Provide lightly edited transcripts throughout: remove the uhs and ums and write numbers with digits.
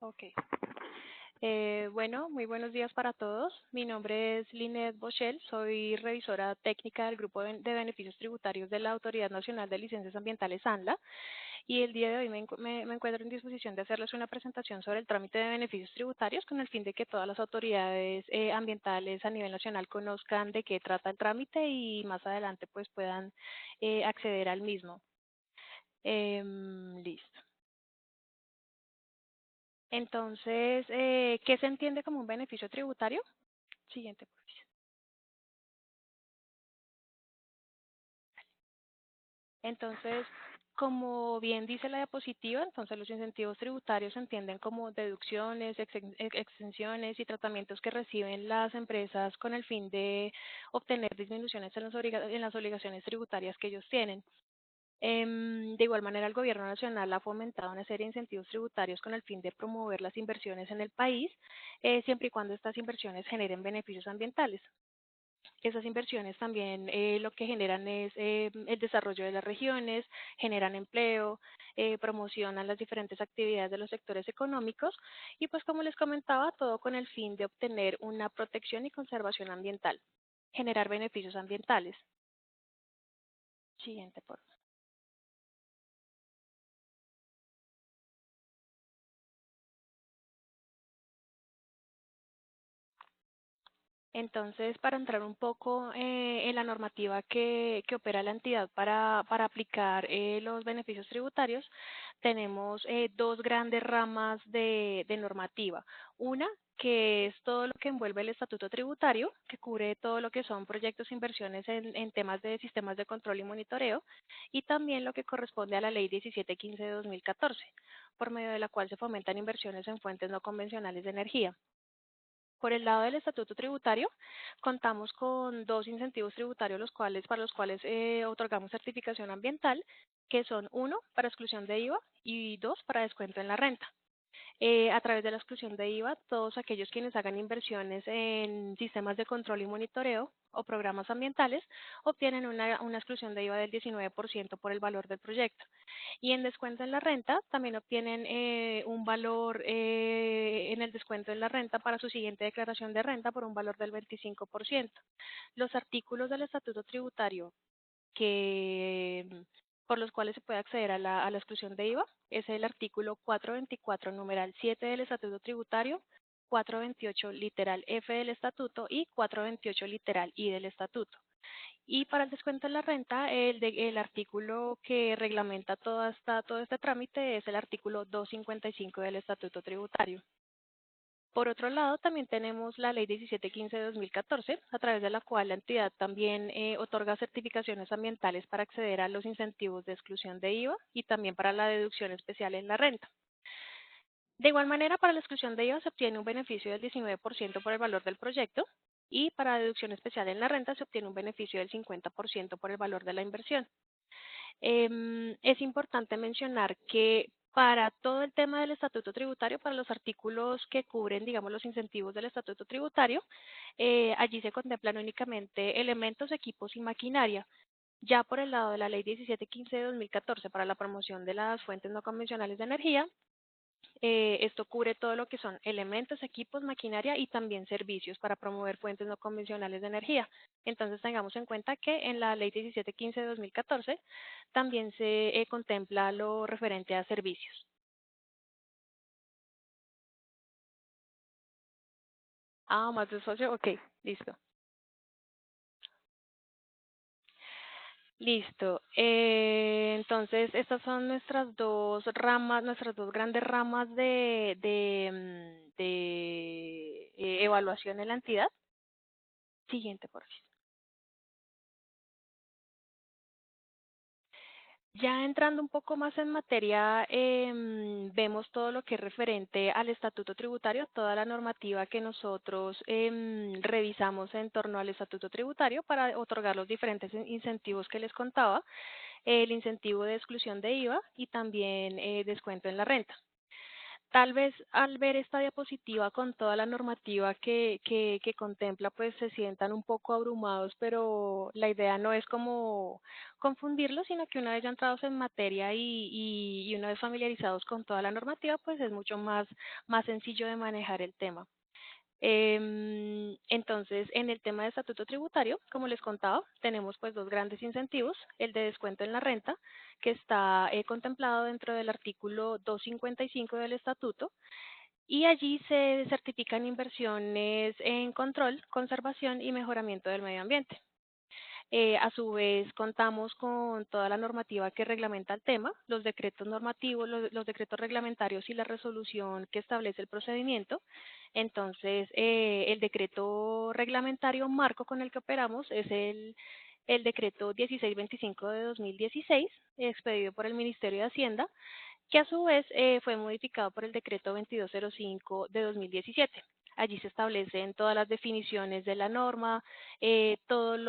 Ok. Bueno, muy buenos días para todos. Mi nombre es Linet Bochel, soy revisora técnica del Grupo de Beneficios Tributarios de la Autoridad Nacional de Licencias Ambientales, ANLA, y el día de hoy me encuentro en disposición de hacerles una presentación sobre el trámite de beneficios tributarios con el fin de que todas las autoridades ambientales a nivel nacional conozcan de qué trata el trámite y más adelante pues puedan acceder al mismo. Listo. Entonces, ¿qué se entiende como un beneficio tributario? Siguiente, por favor. Entonces, como bien dice la diapositiva, entonces los incentivos tributarios se entienden como deducciones, exenciones y tratamientos que reciben las empresas con el fin de obtener disminuciones en las obligaciones tributarias que ellos tienen. De igual manera, el Gobierno Nacional ha fomentado una serie de incentivos tributarios con el fin de promover las inversiones en el país, siempre y cuando estas inversiones generen beneficios ambientales. Esas inversiones también lo que generan es el desarrollo de las regiones, generan empleo, promocionan las diferentes actividades de los sectores económicos y pues como les comentaba, todo con el fin de obtener una protección y conservación ambiental, generar beneficios ambientales. Siguiente, por favor. Entonces, para entrar un poco en la normativa que opera la entidad para aplicar los beneficios tributarios, tenemos dos grandes ramas de normativa. Una, que es todo lo que envuelve el estatuto tributario, que cubre todo lo que son proyectos e inversiones en temas de sistemas de control y monitoreo, y también lo que corresponde a la Ley 1715 de 2014, por medio de la cual se fomentan inversiones en fuentes no convencionales de energía. Por el lado del estatuto tributario, contamos con dos incentivos tributarios para los cuales otorgamos certificación ambiental, que son uno, para exclusión de IVA y dos, para descuento en la renta. A través de la exclusión de IVA, todos aquellos quienes hagan inversiones en sistemas de control y monitoreo o programas ambientales obtienen una exclusión de IVA del 19% por el valor del proyecto. Y en descuento en la renta también obtienen un valor en el descuento en la renta para su siguiente declaración de renta por un valor del 25%. Los artículos del estatuto tributario que por los cuales se puede acceder a la exclusión de IVA es el artículo 424, numeral 7 del Estatuto Tributario, 428, literal F del Estatuto y 428, literal I del Estatuto. Y para el descuento en la renta, el artículo que reglamenta todo este trámite es el artículo 255 del Estatuto Tributario. Por otro lado, también tenemos la Ley 1715 de 2014, a través de la cual la entidad también otorga certificaciones ambientales para acceder a los incentivos de exclusión de IVA y también para la deducción especial en la renta. De igual manera, para la exclusión de IVA se obtiene un beneficio del 19% por el valor del proyecto y para la deducción especial en la renta se obtiene un beneficio del 50% por el valor de la inversión. Es importante mencionar que para todo el tema del estatuto tributario, para los artículos que cubren, digamos, los incentivos del estatuto tributario, allí se contemplan únicamente elementos, equipos y maquinaria. Ya por el lado de la Ley 1715 de 2014 para la promoción de las fuentes no convencionales de energía, esto cubre todo lo que son elementos, equipos, maquinaria y también servicios para promover fuentes no convencionales de energía. Entonces tengamos en cuenta que en la Ley 1715 de 2014 también se contempla lo referente a servicios. Ah, más de socio, ok, listo. Listo. Entonces, estas son nuestras dos ramas, nuestras dos grandes ramas de evaluación en la entidad. Siguiente, por favor. Ya entrando un poco más en materia, vemos todo lo que es referente al estatuto tributario, toda la normativa que nosotros revisamos en torno al estatuto tributario para otorgar los diferentes incentivos que les contaba, el incentivo de exclusión de IVA y también descuento en la renta. Tal vez al ver esta diapositiva con toda la normativa que contempla, pues se sientan un poco abrumados, pero la idea no es como confundirlos, sino que una vez ya entrados en materia y una vez familiarizados con toda la normativa, pues es mucho más sencillo de manejar el tema. Entonces, en el tema de estatuto tributario, como les contaba, tenemos pues dos grandes incentivos, el de descuento en la renta, que está contemplado dentro del artículo 255 del estatuto, y allí se certifican inversiones en control, conservación y mejoramiento del medio ambiente. A su vez, contamos con toda la normativa que reglamenta el tema, los decretos normativos, los decretos reglamentarios y la resolución que establece el procedimiento. Entonces, el decreto reglamentario marco con el que operamos es el decreto 1625 de 2016, expedido por el Ministerio de Hacienda, que a su vez fue modificado por el decreto 2205 de 2017. Allí se establecen todas las definiciones de la norma, todas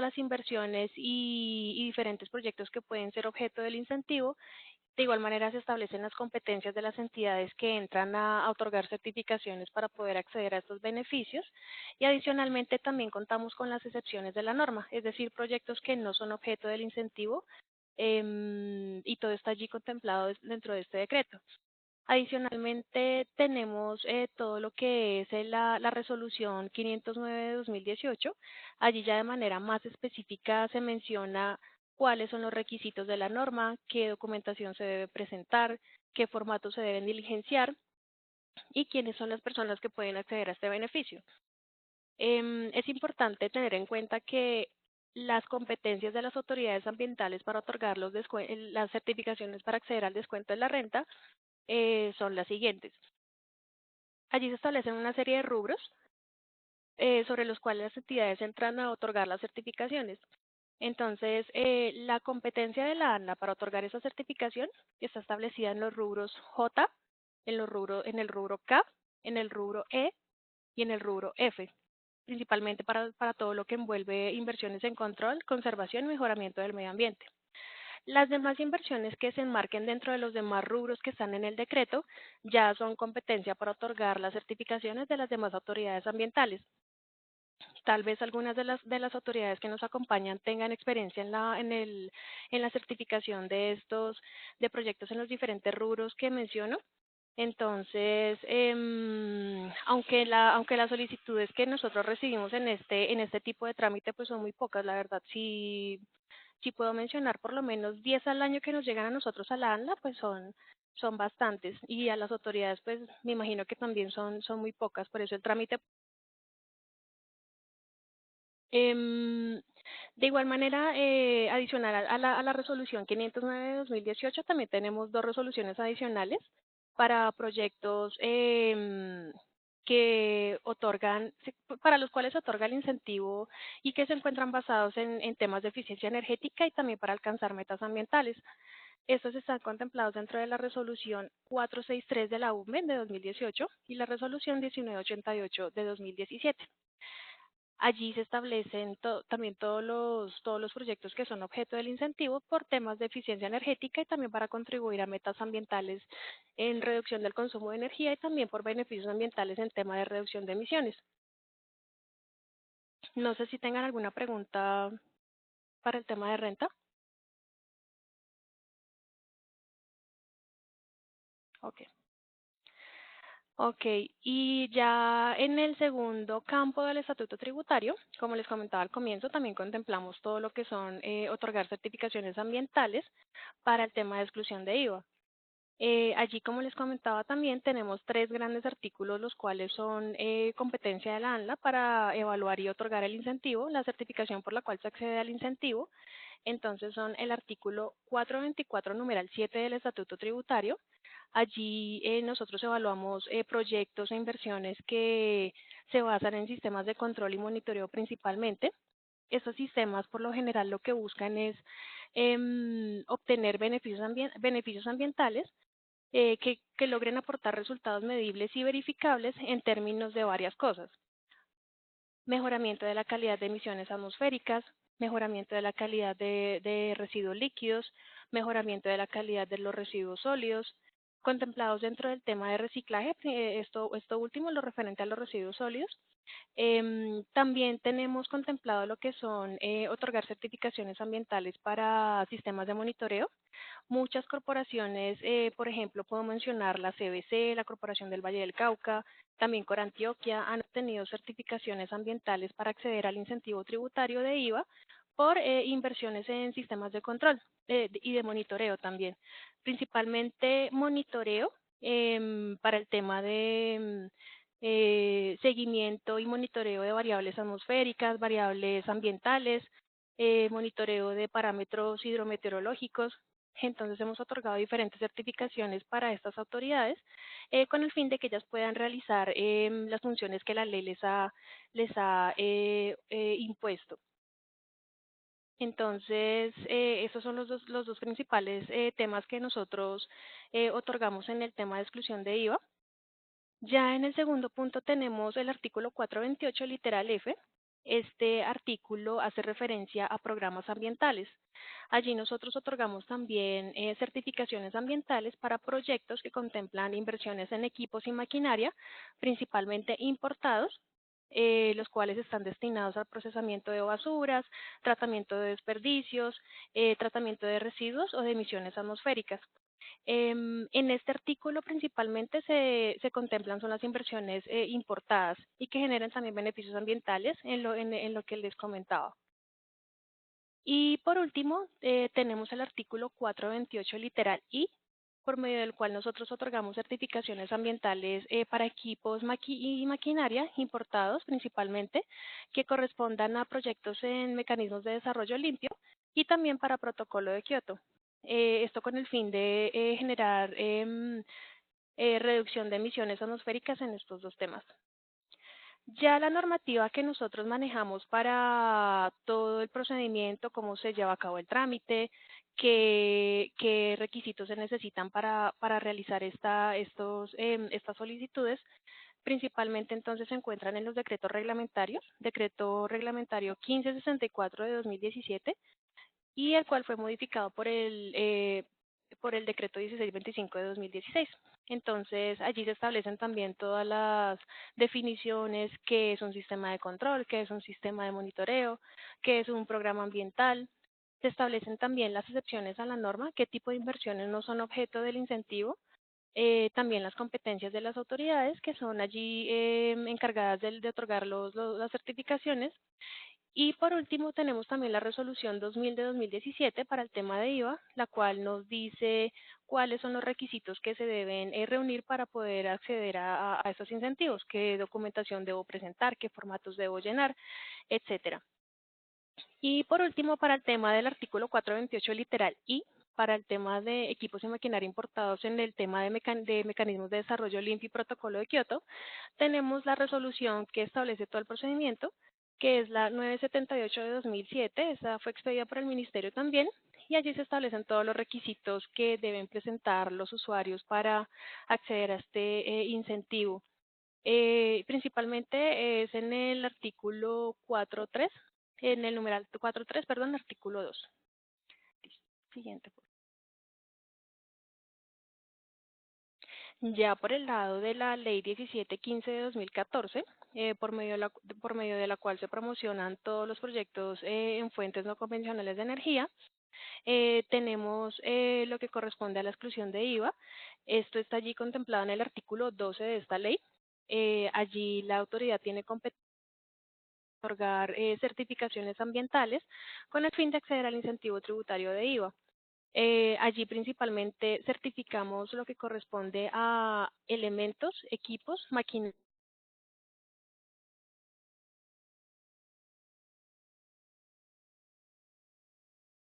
las inversiones y diferentes proyectos que pueden ser objeto del incentivo. De igual manera se establecen las competencias de las entidades que entran a otorgar certificaciones para poder acceder a estos beneficios y adicionalmente también contamos con las excepciones de la norma, es decir, proyectos que no son objeto del incentivo y todo está allí contemplado dentro de este decreto. Adicionalmente, tenemos todo lo que es la resolución 509 de 2018. Allí ya de manera más específica se menciona cuáles son los requisitos de la norma, qué documentación se debe presentar, qué formatos se deben diligenciar y quiénes son las personas que pueden acceder a este beneficio. Es importante tener en cuenta que las competencias de las autoridades ambientales para otorgar las certificaciones para acceder al descuento de la renta son las siguientes. Allí se establecen una serie de rubros sobre los cuales las entidades entran a otorgar las certificaciones. Entonces, la competencia de la ANLA para otorgar esa certificación está establecida en los rubros J, en el rubro K, en el rubro E y en el rubro F, principalmente para todo lo que envuelve inversiones en control, conservación y mejoramiento del medio ambiente. Las demás inversiones que se enmarquen dentro de los demás rubros que están en el decreto ya son competencia para otorgar las certificaciones de las demás autoridades ambientales. Tal vez algunas de las autoridades que nos acompañan tengan experiencia en la certificación de estos de proyectos en los diferentes rubros que menciono. Entonces, aunque las solicitudes que nosotros recibimos en este tipo de trámite pues son muy pocas, la verdad, si puedo mencionar por lo menos 10 al año que nos llegan a nosotros a la ANLA, pues son bastantes. Y a las autoridades, pues me imagino que también son muy pocas. Por eso el trámite. Em, de igual manera, adicional a la resolución 509 de 2018, también tenemos dos resoluciones adicionales para proyectos que otorgan, para los cuales se otorga el incentivo y que se encuentran basados en temas de eficiencia energética y también para alcanzar metas ambientales. Estos están contemplados dentro de la resolución 463 de la UME de 2018 y la resolución 1988 de 2017. Allí se establecen también todos los proyectos que son objeto del incentivo por temas de eficiencia energética y también para contribuir a metas ambientales en reducción del consumo de energía y también por beneficios ambientales en tema de reducción de emisiones. No sé si tengan alguna pregunta para el tema de renta. Ok. Ok, y ya en el segundo campo del estatuto tributario, como les comentaba al comienzo, también contemplamos todo lo que son otorgar certificaciones ambientales para el tema de exclusión de IVA. Allí, como les comentaba también, tenemos tres grandes artículos, los cuales son competencia de la ANLA para evaluar y otorgar el incentivo, la certificación por la cual se accede al incentivo. Entonces, son el artículo 424, numeral 7 del Estatuto Tributario. Allí nosotros evaluamos proyectos e inversiones que se basan en sistemas de control y monitoreo principalmente. Estos sistemas, por lo general, lo que buscan es obtener beneficios ambientales que logren aportar resultados medibles y verificables en términos de varias cosas. Mejoramiento de la calidad de emisiones atmosféricas, mejoramiento de la calidad de residuos líquidos, mejoramiento de la calidad de los residuos sólidos, contemplados dentro del tema de reciclaje, esto último, lo referente a los residuos sólidos. También tenemos contemplado lo que son otorgar certificaciones ambientales para sistemas de monitoreo. Muchas corporaciones, por ejemplo, puedo mencionar la CBC, la Corporación del Valle del Cauca, también Corantioquia, han obtenido certificaciones ambientales para acceder al incentivo tributario de IVA por inversiones en sistemas de control y de monitoreo también. Principalmente monitoreo para el tema de seguimiento y monitoreo de variables atmosféricas, variables ambientales, monitoreo de parámetros hidrometeorológicos. Entonces hemos otorgado diferentes certificaciones para estas autoridades con el fin de que ellas puedan realizar las funciones que la ley les ha impuesto. Entonces, esos son los dos principales temas que nosotros otorgamos en el tema de exclusión de IVA. Ya en el segundo punto tenemos el artículo 428, literal F. Este artículo hace referencia a programas ambientales. Allí nosotros otorgamos también certificaciones ambientales para proyectos que contemplan inversiones en equipos y maquinaria, principalmente importados, los cuales están destinados al procesamiento de basuras, tratamiento de desperdicios, tratamiento de residuos o de emisiones atmosféricas. En este artículo principalmente se contemplan son las inversiones importadas y que generan también beneficios ambientales en lo que les comentaba. Y por último, tenemos el artículo 428 literal I, por medio del cual nosotros otorgamos certificaciones ambientales para equipos y maquinaria importados principalmente, que correspondan a proyectos en mecanismos de desarrollo limpio y también para protocolo de Kioto. Esto con el fin de generar reducción de emisiones atmosféricas en estos dos temas. Ya la normativa que nosotros manejamos para todo el procedimiento, cómo se lleva a cabo el trámite, qué requisitos se necesitan para realizar estas solicitudes, principalmente entonces se encuentran en los decretos reglamentarios, decreto reglamentario 1564 de 2017 y el cual fue modificado por el decreto 1625 de 2016. Entonces, allí se establecen también todas las definiciones, qué es un sistema de control, qué es un sistema de monitoreo, qué es un programa ambiental. Se establecen también las excepciones a la norma, qué tipo de inversiones no son objeto del incentivo, también las competencias de las autoridades que son allí encargadas de otorgar las certificaciones y por último, tenemos también la resolución 2000 de 2017 para el tema de IVA, la cual nos dice cuáles son los requisitos que se deben reunir para poder acceder a estos incentivos, qué documentación debo presentar, qué formatos debo llenar, etcétera. Y por último, para el tema del artículo 428 literal I, para el tema de equipos y maquinaria importados en el tema de mecanismos de desarrollo limpio y protocolo de Kioto, tenemos la resolución que establece todo el procedimiento, que es la 978 de 2007, esa fue expedida por el Ministerio también, y allí se establecen todos los requisitos que deben presentar los usuarios para acceder a este incentivo. Principalmente es en el artículo 4.3, en el numeral 4.3, perdón, artículo 2. Siguiente. Ya por el lado de la Ley 1715 de 2014, por medio de la cual se promocionan todos los proyectos en fuentes no convencionales de energía, tenemos lo que corresponde a la exclusión de IVA. Esto está allí contemplado en el artículo 12 de esta ley. Allí la autoridad tiene competencia otorgar certificaciones ambientales con el fin de acceder al incentivo tributario de IVA. Allí principalmente certificamos lo que corresponde a elementos, equipos, máquinas.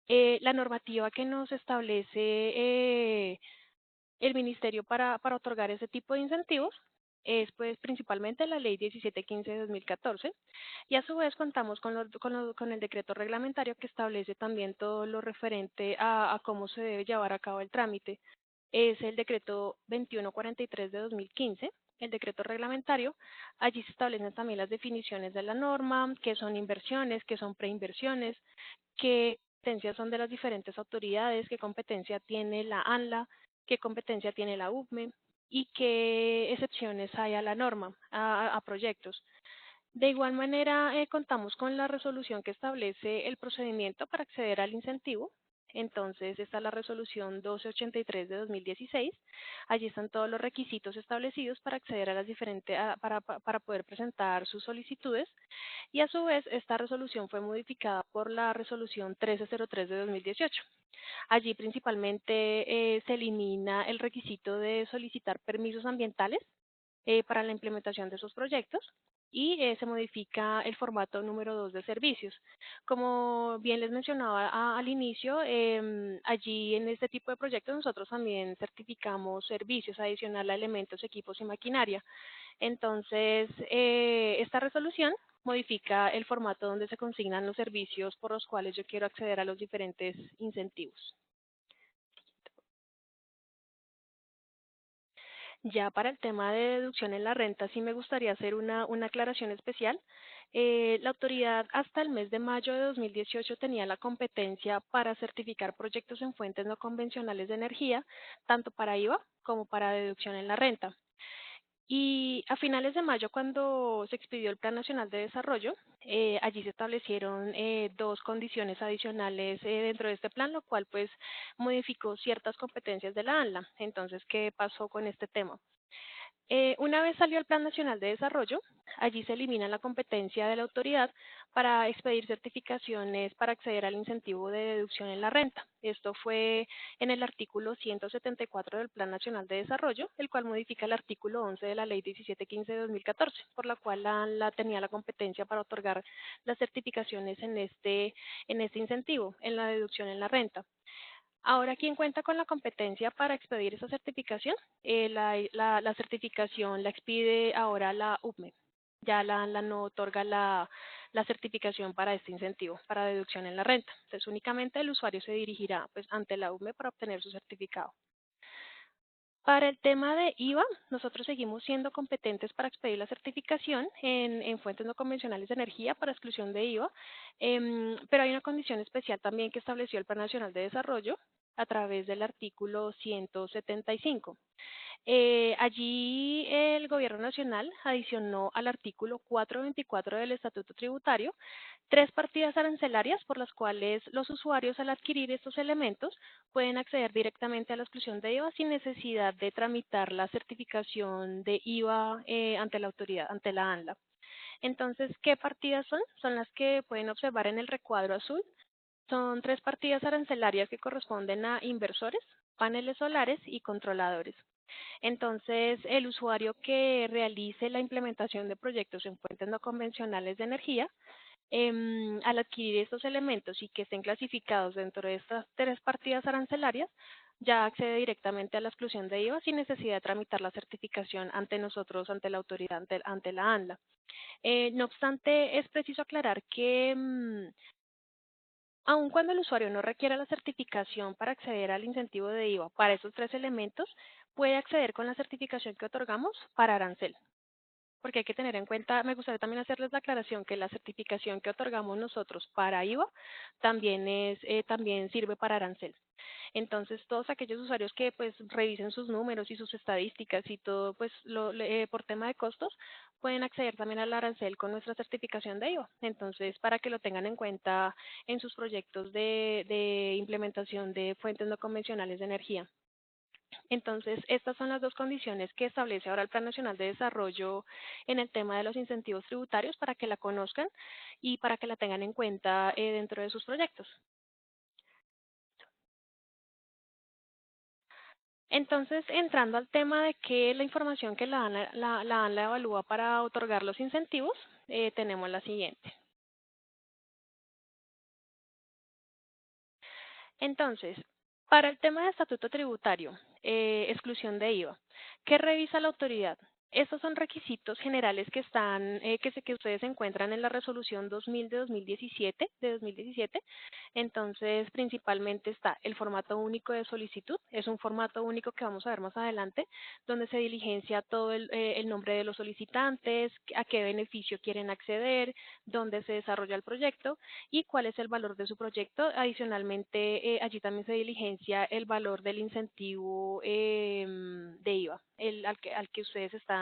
La normativa que nos establece el Ministerio para otorgar ese tipo de incentivos es pues principalmente la Ley 1715 de 2014 y a su vez contamos con el decreto reglamentario que establece también todo lo referente a cómo se debe llevar a cabo el trámite. Es el decreto 2143 de 2015, el decreto reglamentario. Allí se establecen también las definiciones de la norma, qué son inversiones, qué son preinversiones, qué competencias son de las diferentes autoridades, qué competencia tiene la ANLA, qué competencia tiene la UCME y qué excepciones hay a la norma, a proyectos. De igual manera, contamos con la resolución que establece el procedimiento para acceder al incentivo. Entonces, esta es la resolución 1283 de 2016. Allí están todos los requisitos establecidos para acceder a las diferentes, para poder presentar sus solicitudes. Y a su vez, esta resolución fue modificada por la resolución 1303 de 2018. Allí principalmente se elimina el requisito de solicitar permisos ambientales para la implementación de esos proyectos y se modifica el formato número 2 de servicios. Como bien les mencionaba al inicio, allí en este tipo de proyectos nosotros también certificamos servicios adicional a elementos, equipos y maquinaria. Entonces, esta resolución modifica el formato donde se consignan los servicios por los cuales yo quiero acceder a los diferentes incentivos. Ya para el tema de deducción en la renta, sí me gustaría hacer una aclaración especial. La autoridad hasta el mes de mayo de 2018 tenía la competencia para certificar proyectos en fuentes no convencionales de energía, tanto para IVA como para deducción en la renta. Y a finales de mayo, cuando se expidió el Plan Nacional de Desarrollo, allí se establecieron dos condiciones adicionales dentro de este plan, lo cual pues modificó ciertas competencias de la ANLA. Entonces, ¿qué pasó con este tema? Una vez salió el Plan Nacional de Desarrollo, allí se elimina la competencia de la autoridad para expedir certificaciones para acceder al incentivo de deducción en la renta. Esto fue en el artículo 174 del Plan Nacional de Desarrollo, el cual modifica el artículo 11 de la Ley 1715 de 2014, por la cual la tenía la competencia para otorgar las certificaciones en este incentivo, en la deducción en la renta. Ahora, ¿quién cuenta con la competencia para expedir esa certificación? La certificación la expide ahora la UPME. Ya la no otorga la certificación para este incentivo, para deducción en la renta. Entonces, únicamente el usuario se dirigirá pues, ante la UPME para obtener su certificado. Para el tema de IVA, nosotros seguimos siendo competentes para expedir la certificación en fuentes no convencionales de energía para exclusión de IVA, pero hay una condición especial también que estableció el Plan Nacional de Desarrollo a través del artículo 175. Allí el Gobierno Nacional adicionó al artículo 424 del Estatuto Tributario tres partidas arancelarias por las cuales los usuarios al adquirir estos elementos pueden acceder directamente a la exclusión de IVA sin necesidad de tramitar la certificación de IVA ante la autoridad, ante la ANLA. Entonces, ¿qué partidas son? Son las que pueden observar en el recuadro azul. Son tres partidas arancelarias que corresponden a inversores, paneles solares y controladores. Entonces, el usuario que realice la implementación de proyectos en fuentes no convencionales de energía, al adquirir estos elementos y que estén clasificados dentro de estas tres partidas arancelarias, ya accede directamente a la exclusión de IVA sin necesidad de tramitar la certificación ante nosotros, ante la autoridad, ante la ANLA. No obstante, es preciso aclarar que aun cuando el usuario no requiera la certificación para acceder al incentivo de IVA para esos tres elementos, puede acceder con la certificación que otorgamos para arancel. Porque hay que tener en cuenta, me gustaría también hacerles la aclaración que la certificación que otorgamos nosotros para IVA también sirve para arancel. Entonces, todos aquellos usuarios que pues revisen sus números y sus estadísticas y todo, pues por tema de costos, pueden acceder también al arancel con nuestra certificación de IVA. Entonces, para que lo tengan en cuenta en sus proyectos de implementación de fuentes no convencionales de energía. Entonces, estas son las dos condiciones que establece ahora el Plan Nacional de Desarrollo en el tema de los incentivos tributarios para que la conozcan y para que la tengan en cuenta dentro de sus proyectos. Entonces, entrando al tema de qué es la información que la ANLA evalúa para otorgar los incentivos, tenemos la siguiente. Entonces, para el tema de estatuto tributario, exclusión de IVA, ¿qué revisa la autoridad? Estos son requisitos generales que están, que ustedes encuentran en la resolución 2000 de 2017. Entonces, principalmente está el formato único de solicitud. Es un formato único que vamos a ver más adelante, donde se diligencia todo el nombre de los solicitantes, a qué beneficio quieren acceder, dónde se desarrolla el proyecto y cuál es el valor de su proyecto. Adicionalmente, allí también se diligencia el valor del incentivo de IVA, al que ustedes están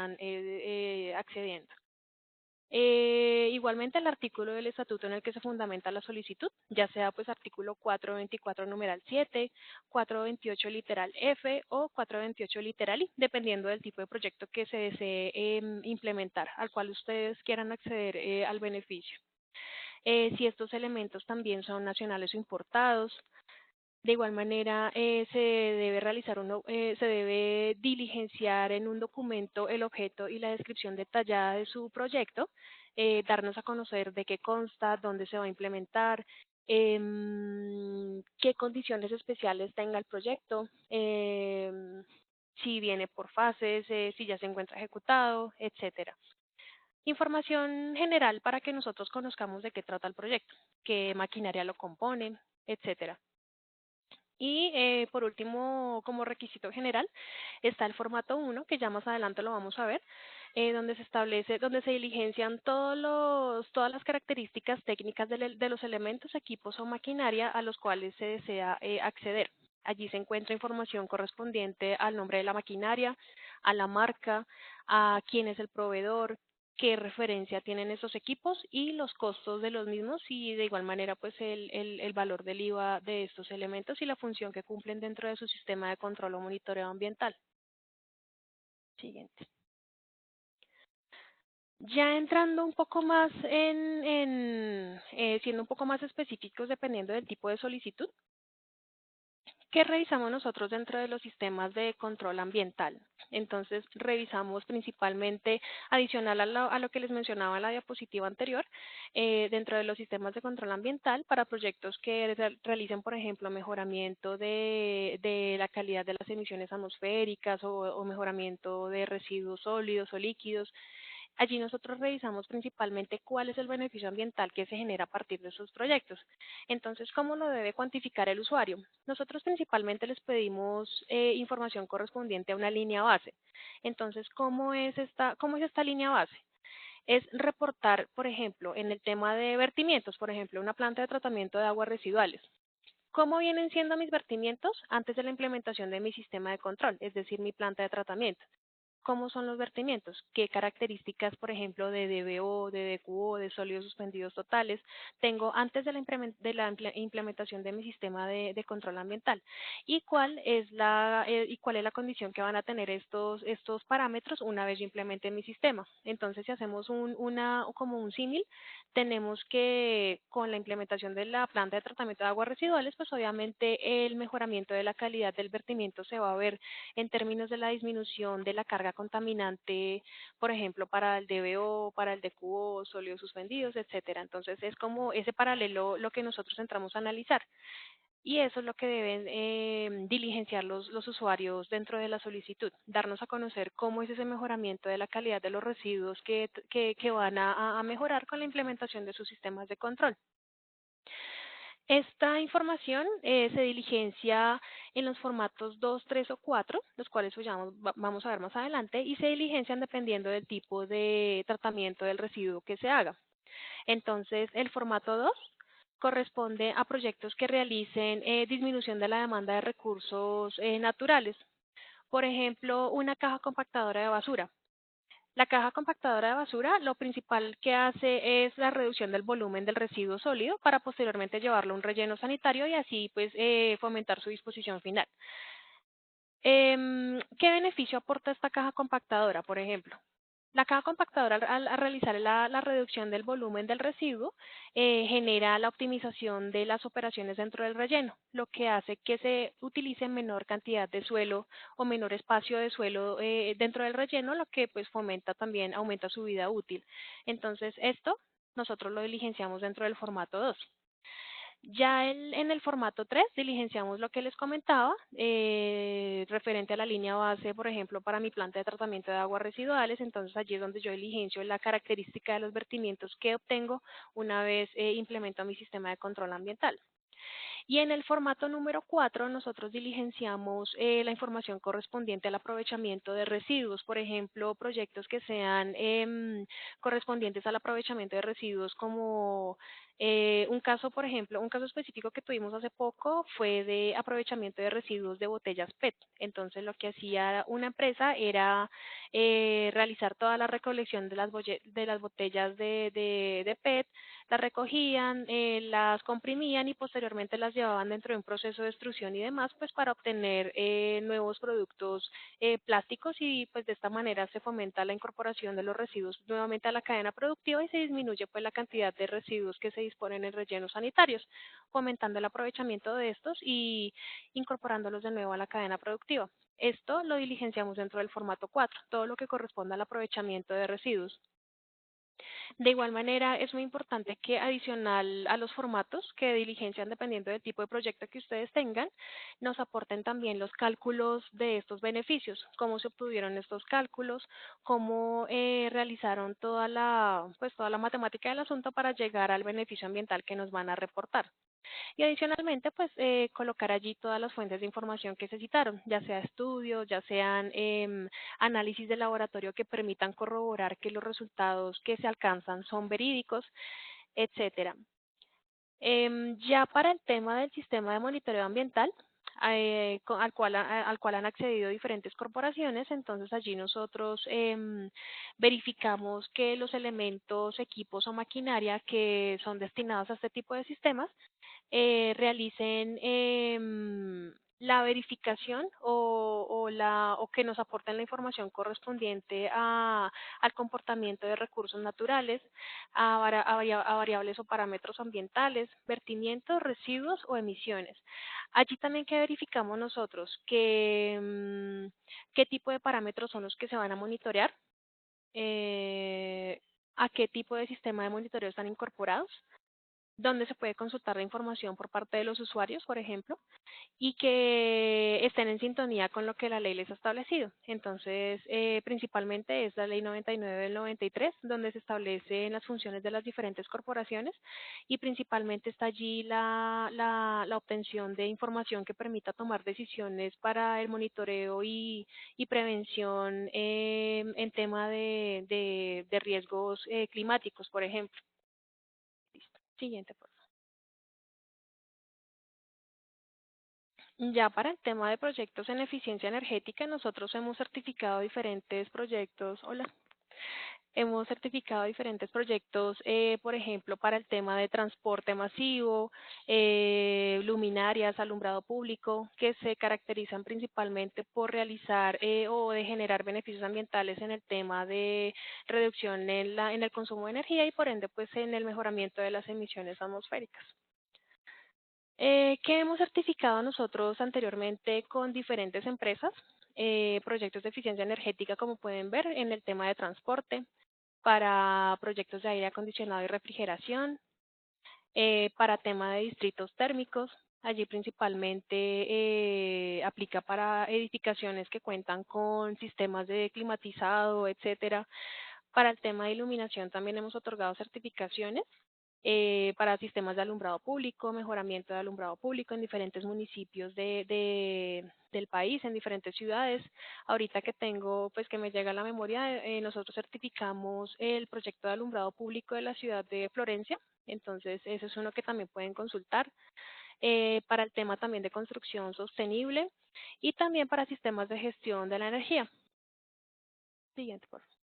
accediendo. Igualmente el artículo del estatuto en el que se fundamenta la solicitud, ya sea pues artículo 424 numeral 7, 428 literal F o 428 literal I, dependiendo del tipo de proyecto que se desee implementar, al cual ustedes quieran acceder al beneficio. Si estos elementos también son nacionales o importados. De igual manera, se debe diligenciar en un documento el objeto y la descripción detallada de su proyecto, darnos a conocer de qué consta, dónde se va a implementar, qué condiciones especiales tenga el proyecto, si viene por fases, si ya se encuentra ejecutado, etcétera. Información general para que nosotros conozcamos de qué trata el proyecto, qué maquinaria lo compone, etcétera. Y por último, como requisito general, está el formato 1, que ya más adelante lo vamos a ver, donde se establece, donde se diligencian todas las características técnicas de los elementos, equipos o maquinaria a los cuales se desea acceder. Allí se encuentra información correspondiente al nombre de la maquinaria, a la marca, a quién es el proveedor, qué referencia tienen esos equipos y los costos de los mismos y de igual manera pues el valor del IVA de estos elementos y la función que cumplen dentro de su sistema de control o monitoreo ambiental. Siguiente. Ya entrando un poco más siendo un poco más específicos dependiendo del tipo de solicitud, ¿qué revisamos nosotros dentro de los sistemas de control ambiental? Entonces, revisamos principalmente, adicional a lo que les mencionaba en la diapositiva anterior, dentro de los sistemas de control ambiental para proyectos que realicen, por ejemplo, mejoramiento de la calidad de las emisiones atmosféricas o mejoramiento de residuos sólidos o líquidos. Allí nosotros revisamos principalmente cuál es el beneficio ambiental que se genera a partir de esos proyectos. Entonces, ¿cómo lo debe cuantificar el usuario? Nosotros principalmente les pedimos información correspondiente a una línea base. Entonces, cómo es esta línea base? Es reportar, por ejemplo, en el tema de vertimientos, por ejemplo, una planta de tratamiento de aguas residuales. ¿Cómo vienen siendo mis vertimientos antes de la implementación de mi sistema de control, es decir, mi planta de tratamiento? ¿Cómo son los vertimientos? ¿Qué características, por ejemplo, de DBO, de DQO, de sólidos suspendidos totales tengo antes de la implementación de mi sistema de control ambiental? ¿Y cuál es la condición que van a tener estos parámetros una vez yo implemente mi sistema? Entonces, si hacemos como un símil, tenemos que con la implementación de la planta de tratamiento de aguas residuales, pues obviamente el mejoramiento de la calidad del vertimiento se va a ver en términos de la disminución de la carga contaminante, por ejemplo, para el DBO, para el DQO, sólidos suspendidos, etcétera. Entonces, es como ese paralelo lo que nosotros entramos a analizar. Y eso es lo que deben diligenciar los usuarios dentro de la solicitud, darnos a conocer cómo es ese mejoramiento de la calidad de los residuos que van a mejorar con la implementación de sus sistemas de control. Esta información se diligencia en los formatos 2, 3 o 4, los cuales pues, vamos a ver más adelante, y se diligencian dependiendo del tipo de tratamiento del residuo que se haga. Entonces, el formato 2 corresponde a proyectos que realicen disminución de la demanda de recursos naturales. Por ejemplo, una caja compactadora de basura. La caja compactadora de basura lo principal que hace es la reducción del volumen del residuo sólido para posteriormente llevarlo a un relleno sanitario y así pues fomentar su disposición final. ¿Qué beneficio aporta esta caja compactadora, por ejemplo? La caja compactadora al realizar la reducción del volumen del residuo genera la optimización de las operaciones dentro del relleno, lo que hace que se utilice menor cantidad de suelo o menor espacio de suelo dentro del relleno, lo que pues fomenta también, aumenta su vida útil. Entonces esto nosotros lo diligenciamos dentro del formato 2. Ya en el formato 3 diligenciamos lo que les comentaba, referente a la línea base, por ejemplo, para mi planta de tratamiento de aguas residuales. Entonces allí es donde yo diligencio la característica de los vertimientos que obtengo una vez implemento mi sistema de control ambiental. Y en el formato número 4 nosotros diligenciamos la información correspondiente al aprovechamiento de residuos, por ejemplo, proyectos que sean correspondientes al aprovechamiento de residuos como un caso, por ejemplo, un caso específico que tuvimos hace poco fue de aprovechamiento de residuos de botellas PET. Entonces, lo que hacía una empresa era realizar toda la recolección de de las botellas de PET, las recogían, las comprimían y posteriormente las llevaban dentro de un proceso de extrusión y demás, pues para obtener nuevos productos plásticos, y pues de esta manera se fomenta la incorporación de los residuos nuevamente a la cadena productiva y se disminuye pues la cantidad de residuos que se disponen en rellenos sanitarios, fomentando el aprovechamiento de estos y incorporándolos de nuevo a la cadena productiva. Esto lo diligenciamos dentro del formato 4, todo lo que corresponde al aprovechamiento de residuos. De igual manera, es muy importante que adicional a los formatos que diligencian dependiendo del tipo de proyecto que ustedes tengan, nos aporten también los cálculos de estos beneficios, cómo se obtuvieron estos cálculos, cómo realizaron pues toda la matemática del asunto para llegar al beneficio ambiental que nos van a reportar. Y adicionalmente, pues colocar allí todas las fuentes de información que se citaron, ya sea estudios, ya sean análisis de laboratorio que permitan corroborar que los resultados que se alcanzan son verídicos, etcétera. Ya para el tema del sistema de monitoreo ambiental, al cual han accedido diferentes corporaciones, entonces allí nosotros verificamos que los elementos, equipos o maquinaria que son destinados a este tipo de sistemas realicen la verificación o que nos aporten la información correspondiente al comportamiento de recursos naturales, a variables o parámetros ambientales, vertimientos, residuos o emisiones. Allí también que verificamos nosotros qué tipo de parámetros son los que se van a monitorear, eh, a qué tipo de sistema de monitoreo están incorporados, donde se puede consultar la información por parte de los usuarios, por ejemplo, y que estén en sintonía con lo que la ley les ha establecido. Entonces, principalmente es la ley 99 del 93, donde se establecen las funciones de las diferentes corporaciones y principalmente está allí la obtención de información que permita tomar decisiones para el monitoreo y prevención en tema de riesgos climáticos, por ejemplo. Listo. Siguiente, por favor. Ya para el tema de proyectos en eficiencia energética, nosotros hemos certificado diferentes proyectos. Hola. Hemos certificado diferentes proyectos, por ejemplo, para el tema de transporte masivo, luminarias, alumbrado público, que se caracterizan principalmente por realizar o de generar beneficios ambientales en el tema de reducción en el consumo de energía y por ende pues en el mejoramiento de las emisiones atmosféricas. ¿Qué hemos certificado nosotros anteriormente con diferentes empresas? Proyectos de eficiencia energética, como pueden ver, en el tema de transporte, para proyectos de aire acondicionado y refrigeración, para tema de distritos térmicos. Allí principalmente aplica para edificaciones que cuentan con sistemas de climatizado, etcétera. Para el tema de iluminación también hemos otorgado certificaciones para sistemas de alumbrado público, mejoramiento de alumbrado público en diferentes municipios del país, en diferentes ciudades. Ahorita que tengo, pues que me llega a la memoria, nosotros certificamos el proyecto de alumbrado público de la ciudad de Florencia, entonces ese es uno que también pueden consultar. Para el tema también de construcción sostenible y también para sistemas de gestión de la energía. Siguiente, por favor.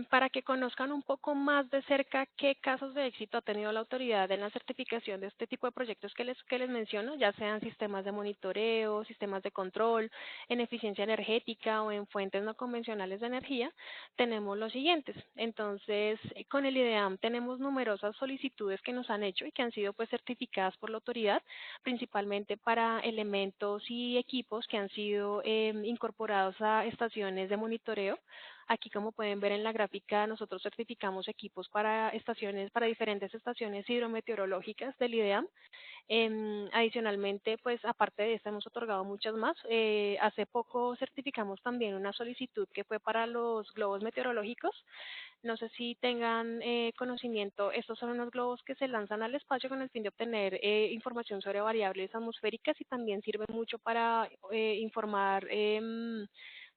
Para que conozcan un poco más de cerca qué casos de éxito ha tenido la autoridad en la certificación de este tipo de proyectos que les menciono, ya sean sistemas de monitoreo, sistemas de control, en eficiencia energética o en fuentes no convencionales de energía, tenemos los siguientes. Entonces, con el IDEAM tenemos numerosas solicitudes que nos han hecho y que han sido pues certificadas por la autoridad, principalmente para elementos y equipos que han sido incorporados a estaciones de monitoreo Aquí, como pueden ver en la gráfica, nosotros certificamos equipos para estaciones, para diferentes estaciones hidrometeorológicas del IDEAM. Adicionalmente, pues aparte de esta, hemos otorgado muchas más. Hace poco certificamos también una solicitud que fue para los globos meteorológicos. No sé si tengan conocimiento, estos son unos globos que se lanzan al espacio con el fin de obtener información sobre variables atmosféricas, y también sirven mucho para informar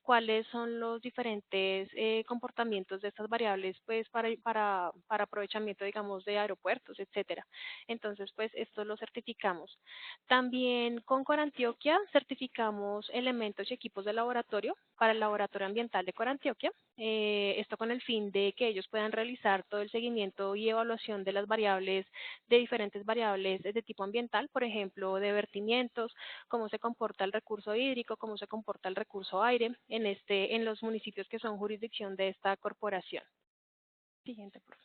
cuáles son los diferentes comportamientos de estas variables, pues para aprovechamiento, digamos, de aeropuertos, etcétera. Entonces, pues esto lo certificamos. También con Corantioquia certificamos elementos y equipos de laboratorio para el Laboratorio Ambiental de Corantioquia. Esto con el fin de que ellos puedan realizar todo el seguimiento y evaluación de las variables, de diferentes variables de tipo ambiental, por ejemplo, de vertimientos, cómo se comporta el recurso hídrico, cómo se comporta el recurso aire en los municipios que son jurisdicción de esta corporación. Siguiente, por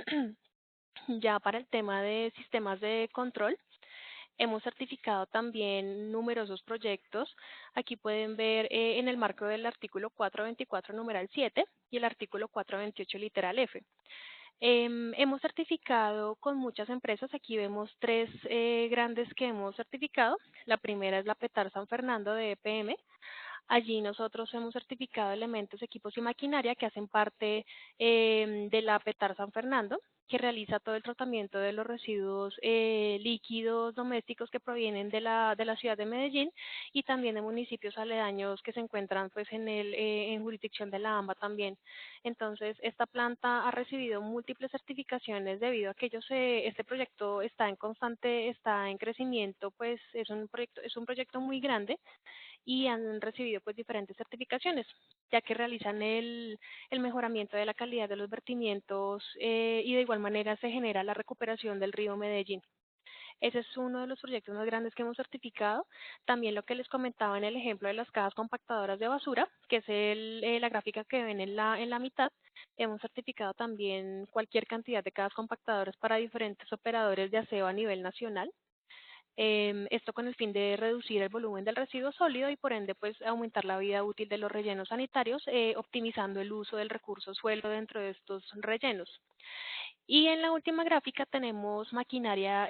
favor. Ya para el tema de sistemas de control, hemos certificado también numerosos proyectos. Aquí pueden ver en el marco del artículo 424, numeral 7, y el artículo 428, literal F. Hemos certificado con muchas empresas. Aquí vemos tres grandes que hemos certificado. La primera es la Petar San Fernando de EPM. Allí nosotros hemos certificado elementos, equipos y maquinaria que hacen parte de la Petar San Fernando, que realiza todo el tratamiento de los residuos líquidos domésticos que provienen de la ciudad de Medellín, y también de municipios aledaños que se encuentran pues en jurisdicción de la AMBA también. Entonces, esta planta ha recibido múltiples certificaciones debido a que este proyecto está en crecimiento, pues es un proyecto muy grande, y han recibido pues diferentes certificaciones, ya que realizan el mejoramiento de la calidad de los vertimientos, y de igual manera se genera la recuperación del río Medellín. Ese es uno de los proyectos más grandes que hemos certificado. También lo que les comentaba en el ejemplo de las cajas compactadoras de basura, que es la gráfica que ven en la mitad. Hemos certificado también cualquier cantidad de cajas compactadoras para diferentes operadores de aseo a nivel nacional. Esto con el fin de reducir el volumen del residuo sólido y por ende pues aumentar la vida útil de los rellenos sanitarios, optimizando el uso del recurso suelo dentro de estos rellenos. Y en la última gráfica tenemos maquinaria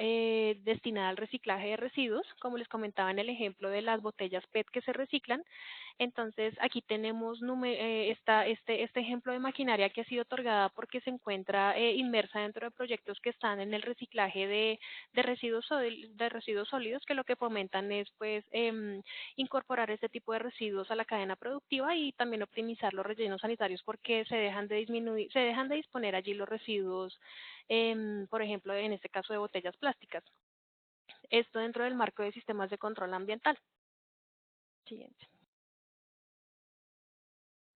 destinada al reciclaje de residuos, como les comentaba en el ejemplo de las botellas PET que se reciclan. Entonces, aquí tenemos este ejemplo de maquinaria que ha sido otorgada porque se encuentra inmersa dentro de proyectos que están en el reciclaje de residuos sólidos, que lo que fomentan es pues incorporar este tipo de residuos a la cadena productiva, y también optimizar los rellenos sanitarios porque se dejan de disponer allí los residuos, por ejemplo, en este caso de botellas plásticas. Esto dentro del marco de sistemas de control ambiental. Siguiente.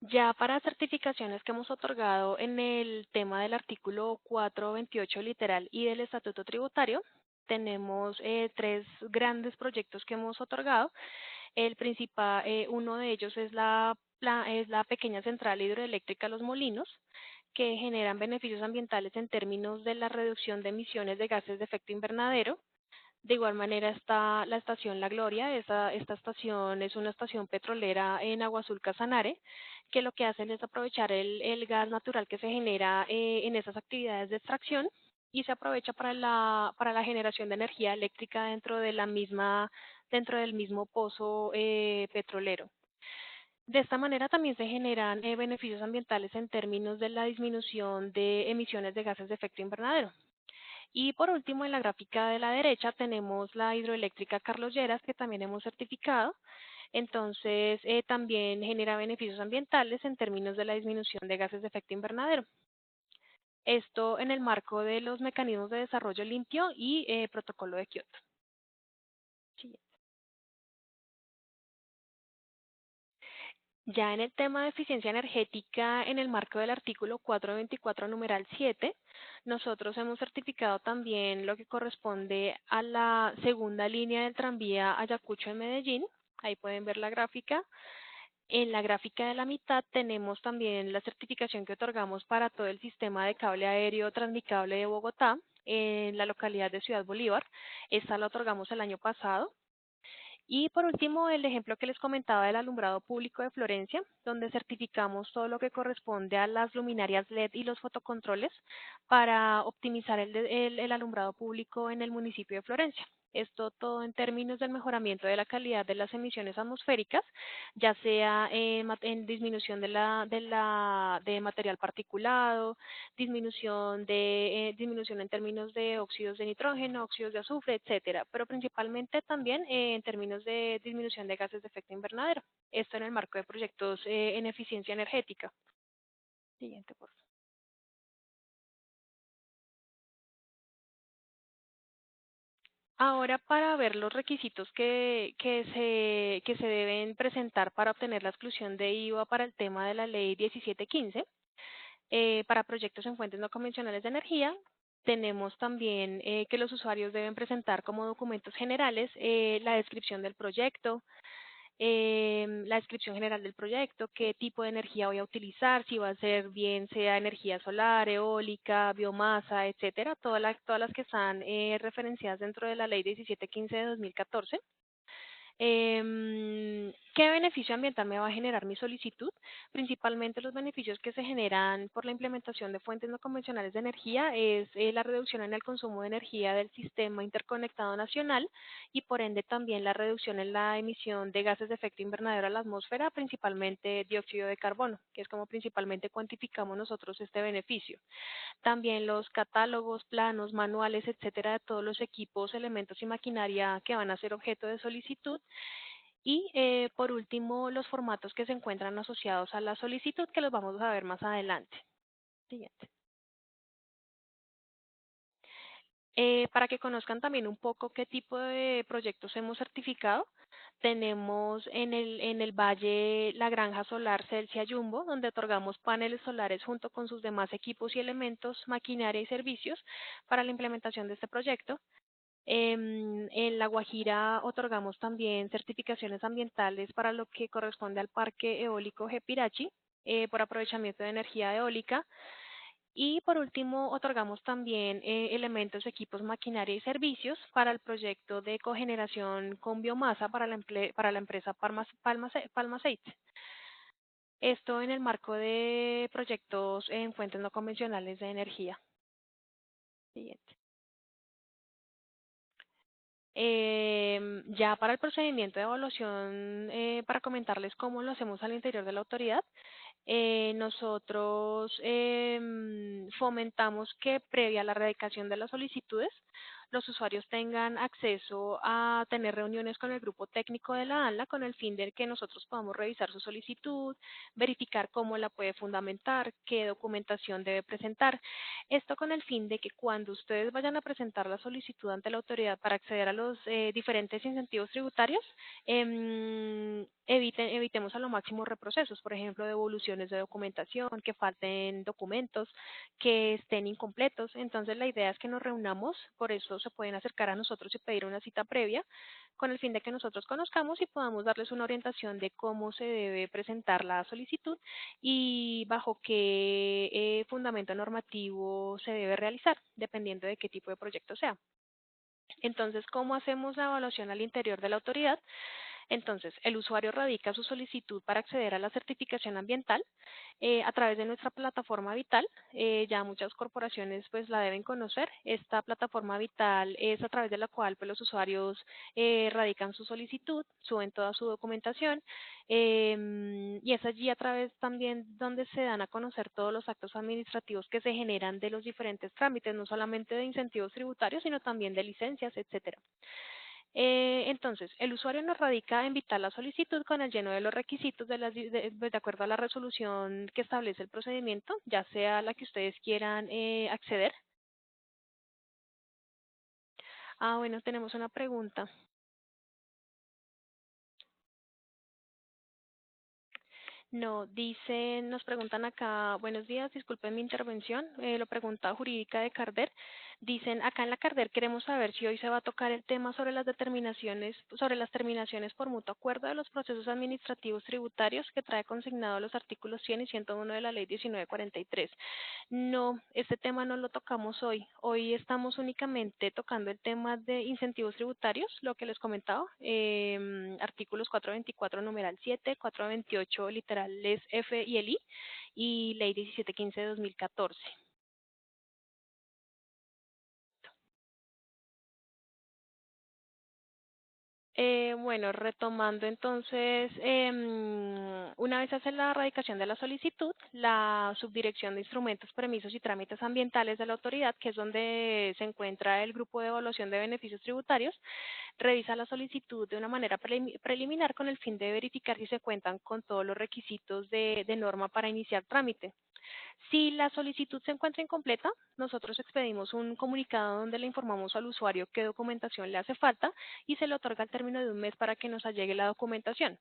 Ya para certificaciones que hemos otorgado en el tema del artículo 428 literal y del estatuto tributario, tenemos tres grandes proyectos que hemos otorgado. El principal, uno de ellos es la pequeña central hidroeléctrica Los Molinos, que generan beneficios ambientales en términos de la reducción de emisiones de gases de efecto invernadero. De igual manera está la estación La Gloria. Esta estación es una estación petrolera en Agua Azul Casanare, que lo que hacen es aprovechar el gas natural que se genera en esas actividades de extracción, y se aprovecha para la generación de energía eléctrica dentro del mismo pozo petrolero. De esta manera también se generan beneficios ambientales en términos de la disminución de emisiones de gases de efecto invernadero. Y por último, en la gráfica de la derecha tenemos la hidroeléctrica Carlos Lleras, que también hemos certificado. Entonces, también genera beneficios ambientales en términos de la disminución de gases de efecto invernadero. Esto en el marco de los mecanismos de desarrollo limpio y protocolo de Kioto. Sí. Ya en el tema de eficiencia energética, en el marco del artículo 424, numeral 7, nosotros hemos certificado también lo que corresponde a la segunda línea del tranvía Ayacucho en Medellín. Ahí pueden ver la gráfica. En la gráfica de la mitad tenemos también la certificación que otorgamos para todo el sistema de cable aéreo transmicable de Bogotá, en la localidad de Ciudad Bolívar. Esta la otorgamos el año pasado. Y por último, el ejemplo que les comentaba del alumbrado público de Florencia, donde certificamos todo lo que corresponde a las luminarias LED y los fotocontroles para optimizar el alumbrado público en el municipio de Florencia. Esto todo en términos del mejoramiento de la calidad de las emisiones atmosféricas, ya sea en disminución de material particulado, disminución en términos de óxidos de nitrógeno, óxidos de azufre, etcétera, pero principalmente también en términos de disminución de gases de efecto invernadero. Esto en el marco de proyectos en eficiencia energética. Siguiente, por favor. Ahora, para ver los requisitos que se deben presentar para obtener la exclusión de IVA para el tema de la ley 1715, para proyectos en fuentes no convencionales de energía, tenemos también que los usuarios deben presentar como documentos generales la descripción del proyecto, la descripción general del proyecto, qué tipo de energía voy a utilizar, si va a ser bien sea energía solar, eólica, biomasa, etcétera, todas las que están referenciadas dentro de la ley 1715 de 2014. ¿Qué beneficio ambiental me va a generar mi solicitud? Principalmente los beneficios que se generan por la implementación de fuentes no convencionales de energía es la reducción en el consumo de energía del sistema interconectado nacional y por ende también la reducción en la emisión de gases de efecto invernadero a la atmósfera, principalmente dióxido de carbono, que es como principalmente cuantificamos nosotros este beneficio. También los catálogos, planos, manuales, etcétera, de todos los equipos, elementos y maquinaria que van a ser objeto de solicitud. Y por último, los formatos que se encuentran asociados a la solicitud, que los vamos a ver más adelante. Siguiente. Para que conozcan también un poco qué tipo de proyectos hemos certificado, tenemos en el valle la granja solar Celsia Jumbo, donde otorgamos paneles solares junto con sus demás equipos y elementos, maquinaria y servicios para la implementación de este proyecto. En La Guajira otorgamos también certificaciones ambientales para lo que corresponde al Parque Eólico Gepirachi por aprovechamiento de energía eólica. Y por último, otorgamos también elementos, equipos, maquinaria y servicios para el proyecto de cogeneración con biomasa para para la empresa Palma Aceite. Esto en el marco de proyectos en fuentes no convencionales de energía. Siguiente. Ya para el procedimiento de evaluación, para comentarles cómo lo hacemos al interior de la autoridad, nosotros fomentamos que previa a la erradicación de las solicitudes, los usuarios tengan acceso a tener reuniones con el grupo técnico de la ANLA con el fin de que nosotros podamos revisar su solicitud, verificar cómo la puede fundamentar, qué documentación debe presentar. Esto con el fin de que cuando ustedes vayan a presentar la solicitud ante la autoridad para acceder a los diferentes incentivos tributarios, evitemos a lo máximo reprocesos, por ejemplo, devoluciones de documentación, que falten documentos, que estén incompletos. Entonces, la idea es que nos reunamos, por eso se pueden acercar a nosotros y pedir una cita previa, con el fin de que nosotros conozcamos y podamos darles una orientación de cómo se debe presentar la solicitud y bajo qué fundamento normativo se debe realizar, dependiendo de qué tipo de proyecto sea. Entonces, ¿cómo hacemos la evaluación al interior de la autoridad? Entonces, el usuario radica su solicitud para acceder a la certificación ambiental a través de nuestra plataforma Vital. Ya muchas corporaciones pues la deben conocer. Esta plataforma Vital es a través de la cual pues, los usuarios radican su solicitud, suben toda su documentación y es allí a través también donde se dan a conocer todos los actos administrativos que se generan de los diferentes trámites, no solamente de incentivos tributarios, sino también de licencias, etcétera. Entonces, el usuario nos radica en Vital la solicitud con el lleno de los requisitos de acuerdo a la resolución que establece el procedimiento, ya sea la que ustedes quieran acceder. Bueno, tenemos una pregunta. No, nos preguntan acá, buenos días, disculpen mi intervención, lo pregunta Jurídica de Carder. Dicen, acá en la Carder queremos saber si hoy se va a tocar el tema sobre las determinaciones, sobre las terminaciones por mutuo acuerdo de los procesos administrativos tributarios que trae consignado los artículos 100 y 101 de la Ley 1943. No, este tema no lo tocamos hoy. Hoy estamos únicamente tocando el tema de incentivos tributarios, lo que les comentaba, artículos 424 numeral 7, 428 literales F y el I y Ley 1715 de 2014. Bueno, retomando entonces, una vez hace la radicación de la solicitud, la subdirección de instrumentos, permisos y trámites ambientales de la autoridad, que es donde se encuentra el grupo de evaluación de beneficios tributarios, revisa la solicitud de una manera preliminar con el fin de verificar si se cuentan con todos los requisitos de norma para iniciar trámite. Si la solicitud se encuentra incompleta, nosotros expedimos un comunicado donde le informamos al usuario qué documentación le hace falta y se le otorga el término de un mes para que nos allegue la documentación.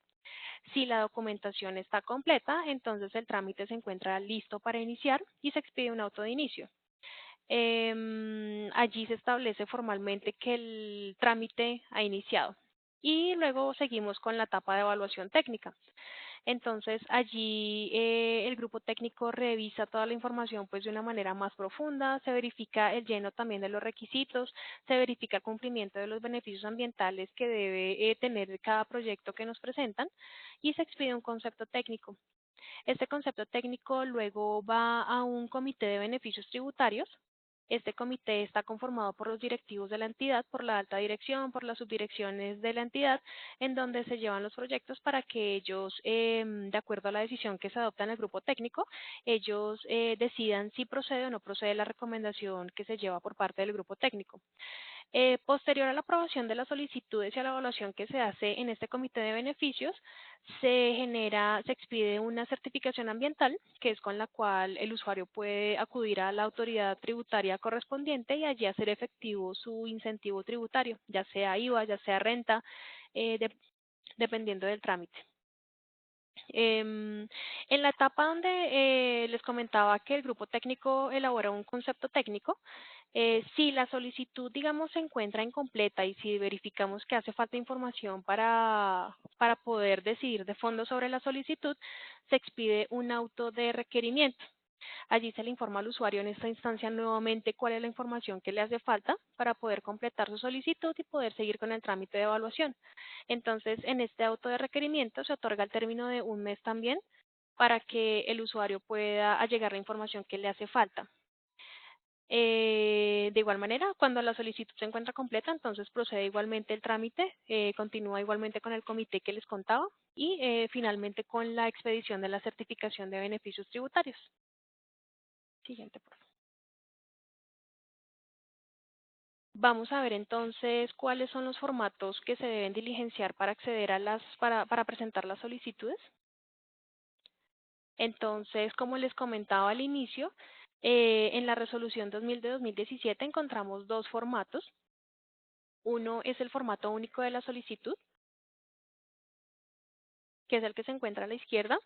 Si la documentación está completa, entonces el trámite se encuentra listo para iniciar y se expide un auto de inicio. Allí se establece formalmente que el trámite ha iniciado y luego seguimos con la etapa de evaluación técnica. Entonces, allí el grupo técnico revisa toda la información pues de una manera más profunda, se verifica el lleno también de los requisitos, se verifica el cumplimiento de los beneficios ambientales que debe tener cada proyecto que nos presentan y se expide un concepto técnico. Este concepto técnico luego va a un comité de beneficios tributarios. Este comité está conformado por los directivos de la entidad, por la alta dirección, por las subdirecciones de la entidad, en donde se llevan los proyectos para que ellos, de acuerdo a la decisión que se adopta en el grupo técnico, ellos decidan si procede o no procede la recomendación que se lleva por parte del grupo técnico. Posterior a la aprobación de las solicitudes y a la evaluación que se hace en este comité de beneficios, se expide una certificación ambiental, que es con la cual el usuario puede acudir a la autoridad tributaria correspondiente y allí hacer efectivo su incentivo tributario, ya sea IVA, ya sea renta, dependiendo del trámite. En la etapa donde les comentaba que el grupo técnico elabora un concepto técnico, si la solicitud, digamos, se encuentra incompleta y si verificamos que hace falta información para poder decidir de fondo sobre la solicitud, se expide un auto de requerimiento. Allí se le informa al usuario en esta instancia nuevamente cuál es la información que le hace falta para poder completar su solicitud y poder seguir con el trámite de evaluación. Entonces, en este auto de requerimiento se otorga el término de un mes también para que el usuario pueda allegar la información que le hace falta. De igual manera, cuando la solicitud se encuentra completa, entonces procede igualmente el trámite, continúa igualmente con el comité que les contaba y finalmente con la expedición de la certificación de beneficios tributarios. Siguiente, por favor. Vamos a ver entonces cuáles son los formatos que se deben diligenciar para acceder a para presentar las solicitudes. Entonces, como les comentaba al inicio, en la resolución 2000 de 2017 encontramos dos formatos. Uno es el formato único de la solicitud, que es el que se encuentra a la izquierda.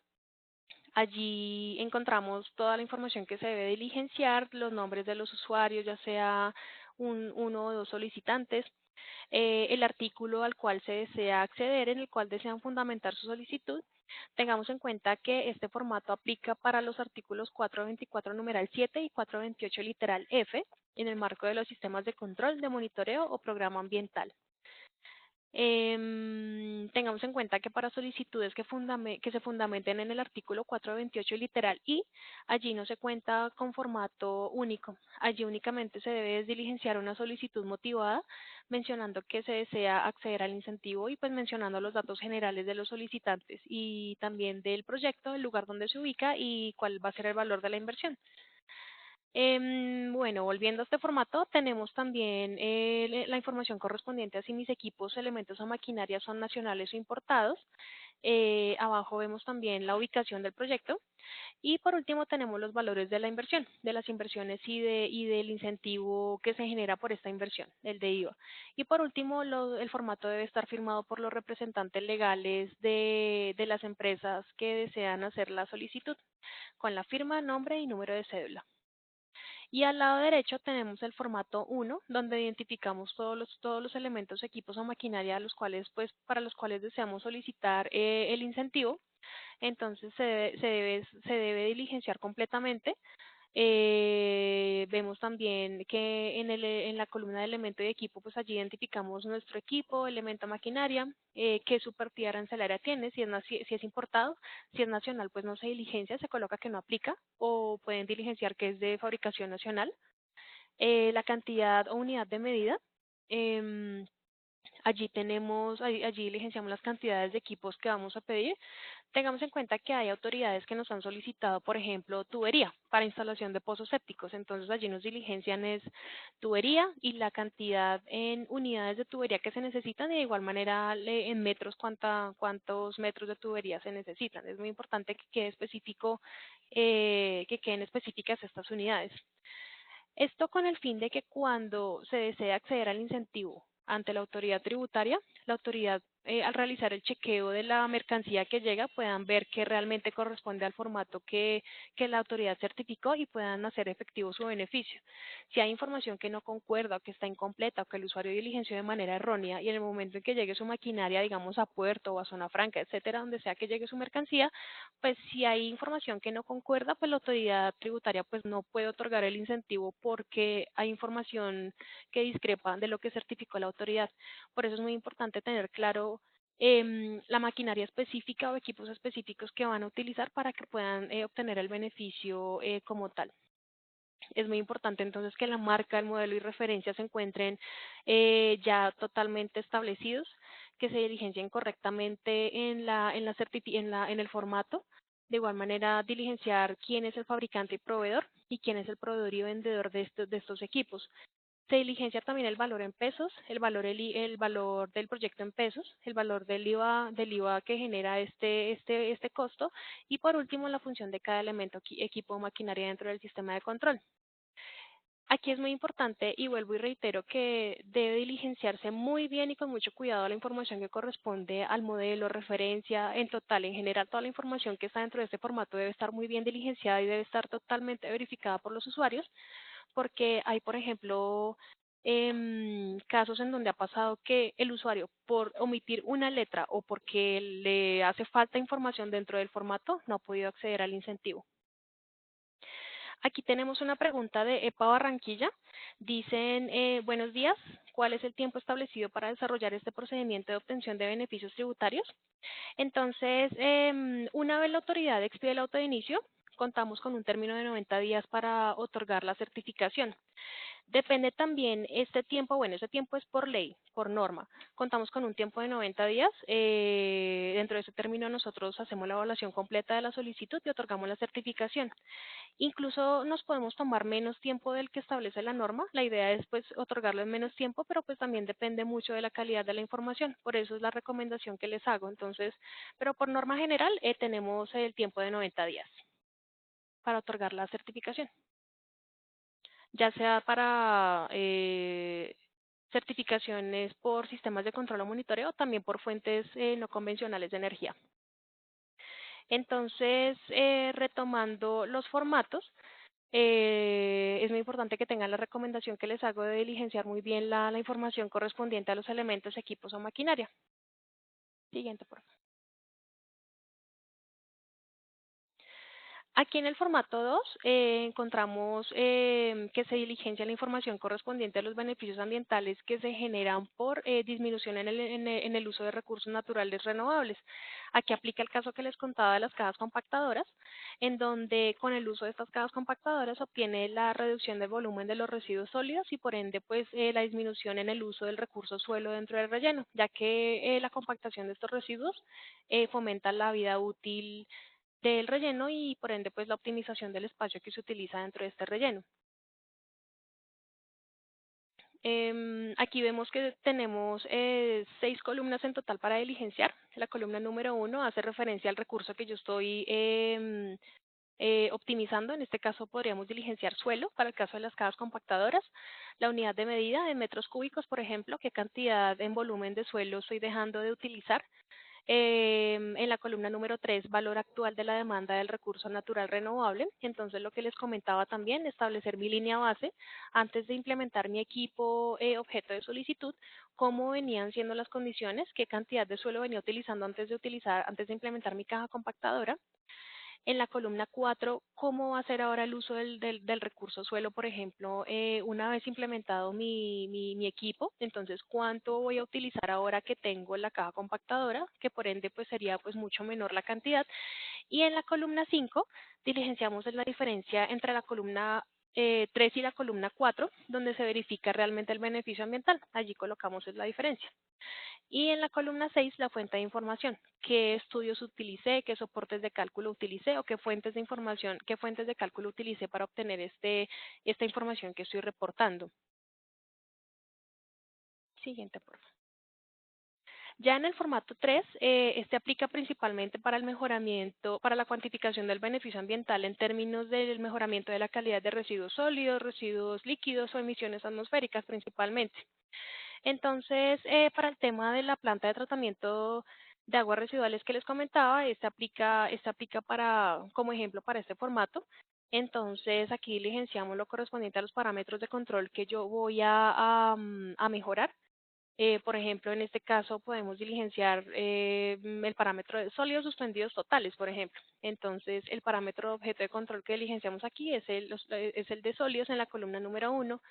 Allí encontramos toda la información que se debe diligenciar, los nombres de los usuarios, ya sea uno o dos solicitantes, el artículo al cual se desea acceder, en el cual desean fundamentar su solicitud. Tengamos en cuenta que este formato aplica para los artículos 424 numeral 7 y 428 literal F en el marco de los sistemas de control, de monitoreo o programa ambiental. Tengamos en cuenta que para solicitudes que se fundamenten en el artículo 428 literal I, allí no se cuenta con formato único. Allí únicamente se debe diligenciar una solicitud motivada mencionando que se desea acceder al incentivo y pues mencionando los datos generales de los solicitantes y también del proyecto, el lugar donde se ubica y cuál va a ser el valor de la inversión. Bueno, volviendo a este formato, tenemos también la información correspondiente a si mis equipos, elementos o maquinaria son nacionales o importados. Abajo vemos también la ubicación del proyecto. Y por último tenemos los valores de la inversión, de las inversiones y del incentivo que se genera por esta inversión, el de IVA. Y por último, el formato debe estar firmado por los representantes legales de las empresas que desean hacer la solicitud, con la firma, nombre y número de cédula. Y al lado derecho tenemos el formato 1, donde identificamos todos los elementos, equipos o maquinaria para los cuales deseamos solicitar el incentivo. Entonces se debe diligenciar completamente. Vemos también que en la columna de elemento y equipo, pues allí identificamos nuestro equipo, elemento maquinaria, qué superficie arancelaria tiene, si es importado. Si es nacional, pues no se diligencia, se coloca que no aplica, o pueden diligenciar que es de fabricación nacional. La cantidad o unidad de medida. em, allí diligenciamos las cantidades de equipos que vamos a pedir. Tengamos en cuenta que hay autoridades que nos han solicitado, por ejemplo, tubería para instalación de pozos sépticos. Entonces allí nos diligencian es tubería y la cantidad en unidades de tubería que se necesitan, y de igual manera en metros cuántos metros de tubería se necesitan. Es muy importante que queden específicas estas unidades. Esto con el fin de que cuando se desee acceder al incentivo ante la autoridad tributaria, la autoridad, al realizar el chequeo de la mercancía que llega, puedan ver que realmente corresponde al formato que la autoridad certificó y puedan hacer efectivo su beneficio. Si hay información que no concuerda o que está incompleta o que el usuario diligenció de manera errónea, y en el momento en que llegue su maquinaria, digamos a puerto o a zona franca, etcétera, donde sea que llegue su mercancía, pues si hay información que no concuerda, pues la autoridad tributaria pues no puede otorgar el incentivo porque hay información que discrepa de lo que certificó la autoridad. Por eso es muy importante tener claro la maquinaria específica o equipos específicos que van a utilizar para que puedan obtener el beneficio como tal. Es muy importante entonces que la marca, el modelo y referencia se encuentren ya totalmente establecidos, que se diligencien correctamente en el formato. De igual manera, diligenciar quién es el fabricante y proveedor y quién es el proveedor y vendedor de estos equipos. Se diligencia también el valor en pesos, el valor del proyecto en pesos, el valor del IVA que genera este costo, y por último la función de cada elemento, equipo o maquinaria dentro del sistema de control. Aquí es muy importante, y vuelvo y reitero, que debe diligenciarse muy bien y con mucho cuidado la información que corresponde al modelo, referencia, en total, en general, toda la información que está dentro de este formato debe estar muy bien diligenciada y debe estar totalmente verificada por los usuarios, porque hay, por ejemplo, casos en donde ha pasado que el usuario, por omitir una letra o porque le hace falta información dentro del formato, no ha podido acceder al incentivo. Aquí tenemos una pregunta de EPA Barranquilla. Dicen, buenos días, ¿cuál es el tiempo establecido para desarrollar este procedimiento de obtención de beneficios tributarios? Entonces, una vez la autoridad expide el auto de inicio, contamos con un término de 90 días para otorgar la certificación. Depende también este tiempo, bueno, ese tiempo es por ley, por norma. Contamos con un tiempo de 90 días. Dentro de ese término nosotros hacemos la evaluación completa de la solicitud y otorgamos la certificación. Incluso nos podemos tomar menos tiempo del que establece la norma. La idea es pues otorgarlo en menos tiempo, pero pues también depende mucho de la calidad de la información. Por eso es la recomendación que les hago. Entonces, pero por norma general tenemos el tiempo de 90 días para otorgar la certificación, ya sea para certificaciones por sistemas de control o monitoreo, también por fuentes no convencionales de energía. Entonces, retomando los formatos, es muy importante que tengan la recomendación que les hago de diligenciar muy bien la información correspondiente a los elementos, equipos o maquinaria. Siguiente, por favor. Aquí en el formato 2 encontramos que se diligencia la información correspondiente a los beneficios ambientales que se generan por disminución en el uso de recursos naturales renovables. Aquí aplica el caso que les contaba de las cajas compactadoras, en donde con el uso de estas cajas compactadoras obtiene la reducción del volumen de los residuos sólidos y por ende pues la disminución en el uso del recurso suelo dentro del relleno, ya que la compactación de estos residuos fomenta la vida útil del relleno y por ende pues la optimización del espacio que se utiliza dentro de este relleno. Aquí vemos que tenemos 6 columnas en total para diligenciar. La columna número 1 hace referencia al recurso que yo estoy optimizando. En este caso podríamos diligenciar suelo para el caso de las cajas compactadoras. La unidad de medida en metros cúbicos, por ejemplo, qué cantidad en volumen de suelo estoy dejando de utilizar. En la columna número 3, valor actual de la demanda del recurso natural renovable. Entonces, lo que les comentaba también, establecer mi línea base antes de implementar mi equipo objeto de solicitud, cómo venían siendo las condiciones, qué cantidad de suelo venía utilizando antes de implementar mi caja compactadora. En la columna 4, cómo va a ser ahora el uso del recurso suelo, por ejemplo, una vez implementado mi equipo, entonces cuánto voy a utilizar ahora que tengo la caja compactadora, que por ende pues sería pues mucho menor la cantidad. Y en la columna 5 diligenciamos la diferencia entre la columna 3 y la columna 4, donde se verifica realmente el beneficio ambiental. Allí colocamos la diferencia. Y en la columna 6, la fuente de información. ¿Qué estudios utilicé? ¿Qué soportes de cálculo utilicé? ¿O qué fuentes de información, qué fuentes de cálculo utilicé para obtener esta información que estoy reportando? Siguiente, por favor. Ya en el formato 3, este aplica principalmente para el mejoramiento, para la cuantificación del beneficio ambiental en términos del mejoramiento de la calidad de residuos sólidos, residuos líquidos o emisiones atmosféricas principalmente. Entonces, para el tema de la planta de tratamiento de aguas residuales que les comentaba, esta aplica para, como ejemplo para este formato. Entonces, aquí diligenciamos lo correspondiente a los parámetros de control que yo voy a mejorar. Por ejemplo, en este caso podemos diligenciar el parámetro de sólidos suspendidos totales, por ejemplo. Entonces, el parámetro de objeto de control que diligenciamos aquí es el de sólidos en la columna número 1.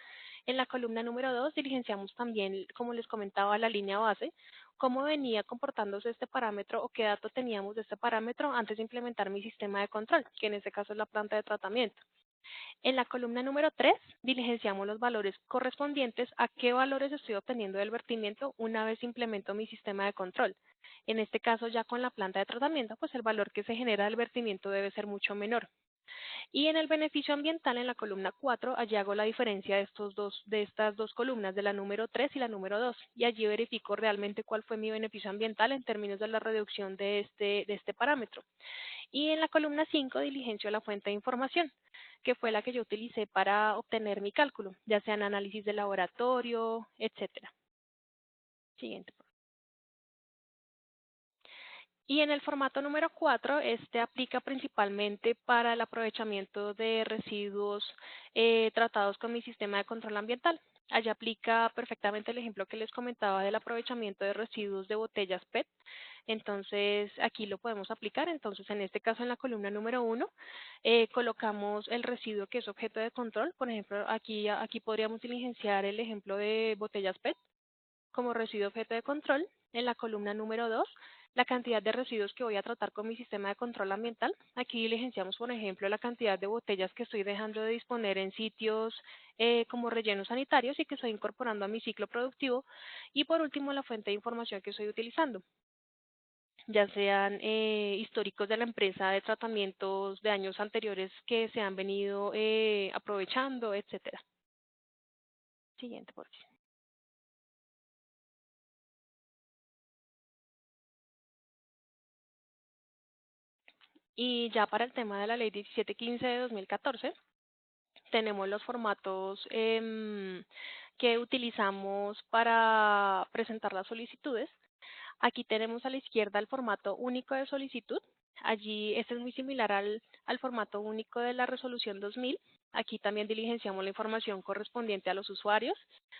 En la columna número 2 diligenciamos también, como les comentaba, la línea base, cómo venía comportándose este parámetro o qué datos teníamos de este parámetro antes de implementar mi sistema de control, que en este caso es la planta de tratamiento. En la columna número 3 diligenciamos los valores correspondientes a qué valores estoy obteniendo del vertimiento una vez implemento mi sistema de control. En este caso, ya con la planta de tratamiento, pues el valor que se genera del vertimiento debe ser mucho menor. Y en el beneficio ambiental, en la columna 4, allí hago la diferencia de estas dos columnas, de la número 3 y la número 2. Y allí verifico realmente cuál fue mi beneficio ambiental en términos de la reducción de este parámetro. Y en la columna 5 diligencio la fuente de información, que fue la que yo utilicé para obtener mi cálculo, ya sea en análisis de laboratorio, etcétera. Siguiente. Y en el formato número 4, este aplica principalmente para el aprovechamiento de residuos tratados con mi sistema de control ambiental. Allí aplica perfectamente el ejemplo que les comentaba del aprovechamiento de residuos de botellas PET. Entonces, aquí lo podemos aplicar. Entonces, en este caso, en la columna número 1, colocamos el residuo que es objeto de control. Por ejemplo, aquí podríamos diligenciar el ejemplo de botellas PET como residuo objeto de control. En la columna número 2, la cantidad de residuos que voy a tratar con mi sistema de control ambiental. Aquí diligenciamos, por ejemplo, la cantidad de botellas que estoy dejando de disponer en sitios como rellenos sanitarios y que estoy incorporando a mi ciclo productivo. Y por último, la fuente de información que estoy utilizando, ya sean históricos de la empresa de tratamientos de años anteriores que se han venido aprovechando, etcétera. Siguiente, por favor. Y ya para el tema de la ley 1715 de 2014, tenemos los formatos que utilizamos para presentar las solicitudes. Aquí tenemos a la izquierda el formato único de solicitud. Allí este es muy similar al formato único de la resolución 2000. Aquí también diligenciamos la información correspondiente a los usuarios,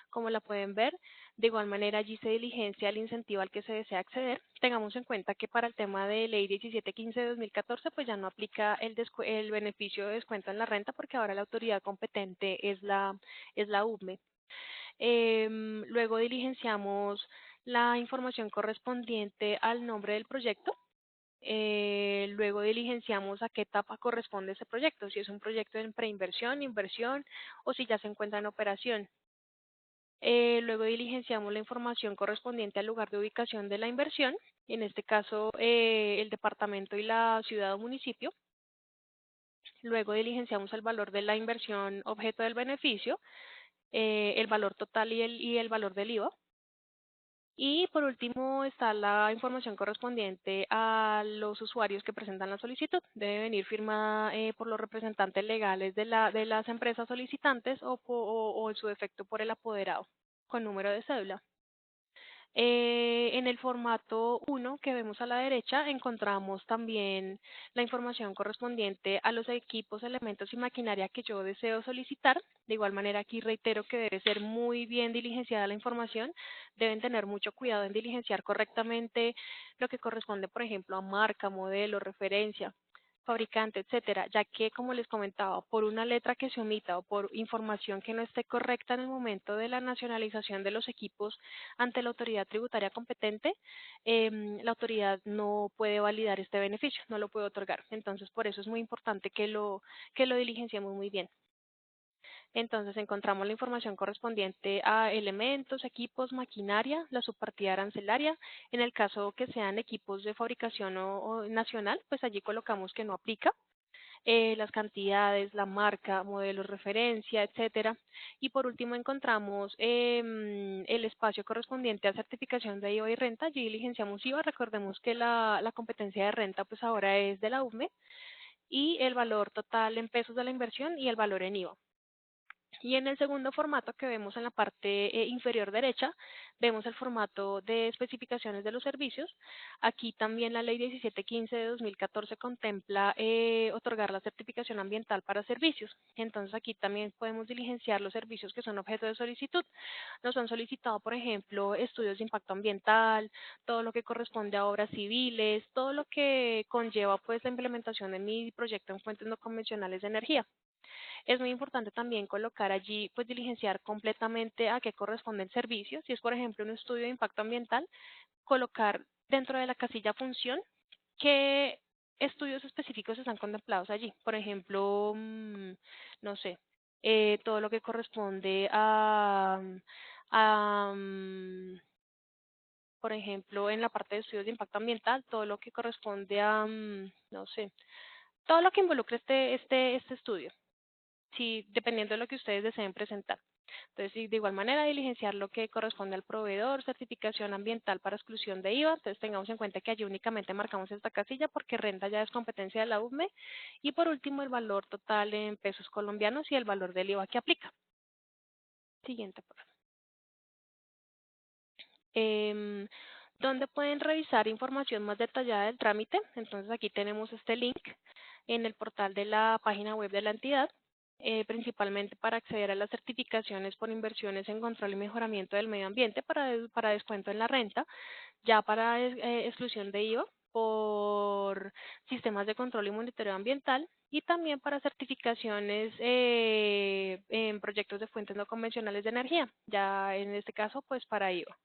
como la pueden ver. De igual manera, allí se diligencia el incentivo al que se desea acceder. Tengamos en cuenta que para el tema de ley 1715 de 2014, pues ya no aplica el beneficio de descuento en la renta, porque ahora la autoridad competente es la UBME. Luego diligenciamos la información correspondiente al nombre del proyecto. Luego diligenciamos a qué etapa corresponde ese proyecto, si es un proyecto en preinversión, inversión o si ya se encuentra en operación. Luego diligenciamos la información correspondiente al lugar de ubicación de la inversión, en este caso el departamento y la ciudad o municipio. Luego diligenciamos el valor de la inversión objeto del beneficio, el valor total y el valor del IVA. Y por último está la información correspondiente a los usuarios que presentan la solicitud. Debe venir firmada por los representantes legales de las empresas solicitantes o en su defecto por el apoderado con número de cédula. En el formato 1 que vemos a la derecha encontramos también la información correspondiente a los equipos, elementos y maquinaria que yo deseo solicitar. De igual manera aquí reitero que debe ser muy bien diligenciada la información, deben tener mucho cuidado en diligenciar correctamente lo que corresponde, por ejemplo, a marca, modelo, referencia, fabricante, etcétera, ya que, como les comentaba, por una letra que se omita o por información que no esté correcta en el momento de la nacionalización de los equipos ante la autoridad tributaria competente, la autoridad no puede validar este beneficio, no lo puede otorgar. Entonces, por eso es muy importante que lo diligenciemos muy bien. Entonces, encontramos la información correspondiente a elementos, equipos, maquinaria, la subpartida arancelaria. En el caso que sean equipos de fabricación o nacional, pues allí colocamos que no aplica. Las cantidades, la marca, modelos referencia, etcétera. Y por último encontramos el espacio correspondiente a certificación de IVA y renta. Allí diligenciamos IVA. Recordemos que la competencia de renta pues ahora es de la UVME y el valor total en pesos de la inversión y el valor en IVA. Y en el segundo formato que vemos en la parte inferior derecha, vemos el formato de especificaciones de los servicios. Aquí también la ley 1715 de 2014 contempla otorgar la certificación ambiental para servicios. Entonces aquí también podemos diligenciar los servicios que son objeto de solicitud. Nos han solicitado, por ejemplo, estudios de impacto ambiental, todo lo que corresponde a obras civiles, todo lo que conlleva pues la implementación de mi proyecto en fuentes no convencionales de energía. Es muy importante también colocar allí, pues diligenciar completamente a qué corresponde el servicio. Si es, por ejemplo, un estudio de impacto ambiental, colocar dentro de la casilla función qué estudios específicos están contemplados allí. Por ejemplo, no sé, todo lo que corresponde a, por ejemplo, en la parte de estudios de impacto ambiental, todo lo que corresponde a, no sé, todo lo que involucre este estudio, sí, dependiendo de lo que ustedes deseen presentar. Entonces, sí, de igual manera, diligenciar lo que corresponde al proveedor, certificación ambiental para exclusión de IVA. Entonces, tengamos en cuenta que allí únicamente marcamos esta casilla porque renta ya es competencia de la UVME. Y por último, el valor total en pesos colombianos y el valor del IVA que aplica. Siguiente, por favor. ¿Dónde pueden revisar información más detallada del trámite? Entonces, aquí tenemos este link en el portal de la página web de la entidad, principalmente para acceder a las certificaciones por inversiones en control y mejoramiento del medio ambiente para descuento en la renta, ya para exclusión de IVA por sistemas de control y monitoreo ambiental y también para certificaciones en proyectos de fuentes no convencionales de energía, ya en este caso pues para IVA.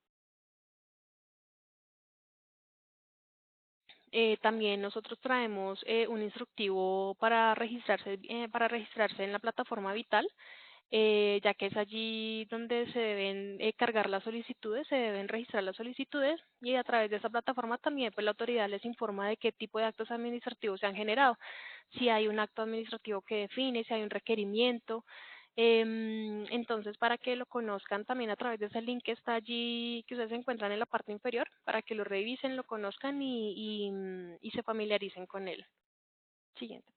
También nosotros traemos un instructivo para registrarse en la plataforma Vital, ya que es allí donde se deben cargar las solicitudes, se deben registrar las solicitudes y a través de esa plataforma también pues la autoridad les informa de qué tipo de actos administrativos se han generado, si hay un acto administrativo que define, si hay un requerimiento. Entonces, para que lo conozcan también a través de ese link que está allí, que ustedes se encuentran en la parte inferior, para que lo revisen, lo conozcan y se familiaricen con él. Siguiente.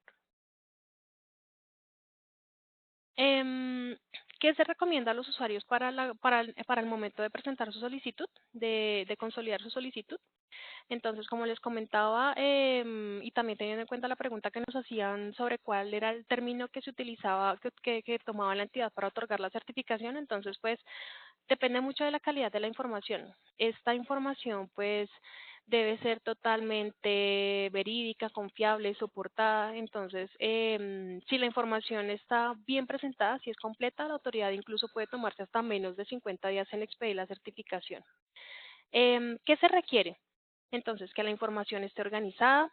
Em, ¿Qué se recomienda a los usuarios para el momento de presentar su solicitud, de consolidar su solicitud? Entonces, como les comentaba, y también teniendo en cuenta la pregunta que nos hacían sobre cuál era el término que se utilizaba, que tomaba la entidad para otorgar la certificación, entonces, pues, depende mucho de la calidad de la información. Esta información, pues, debe ser totalmente verídica, confiable, soportada. Entonces, si la información está bien presentada, si es completa, la autoridad incluso puede tomarse hasta menos de 50 días en expedir la certificación. ¿Qué se requiere? Entonces, que la información esté organizada,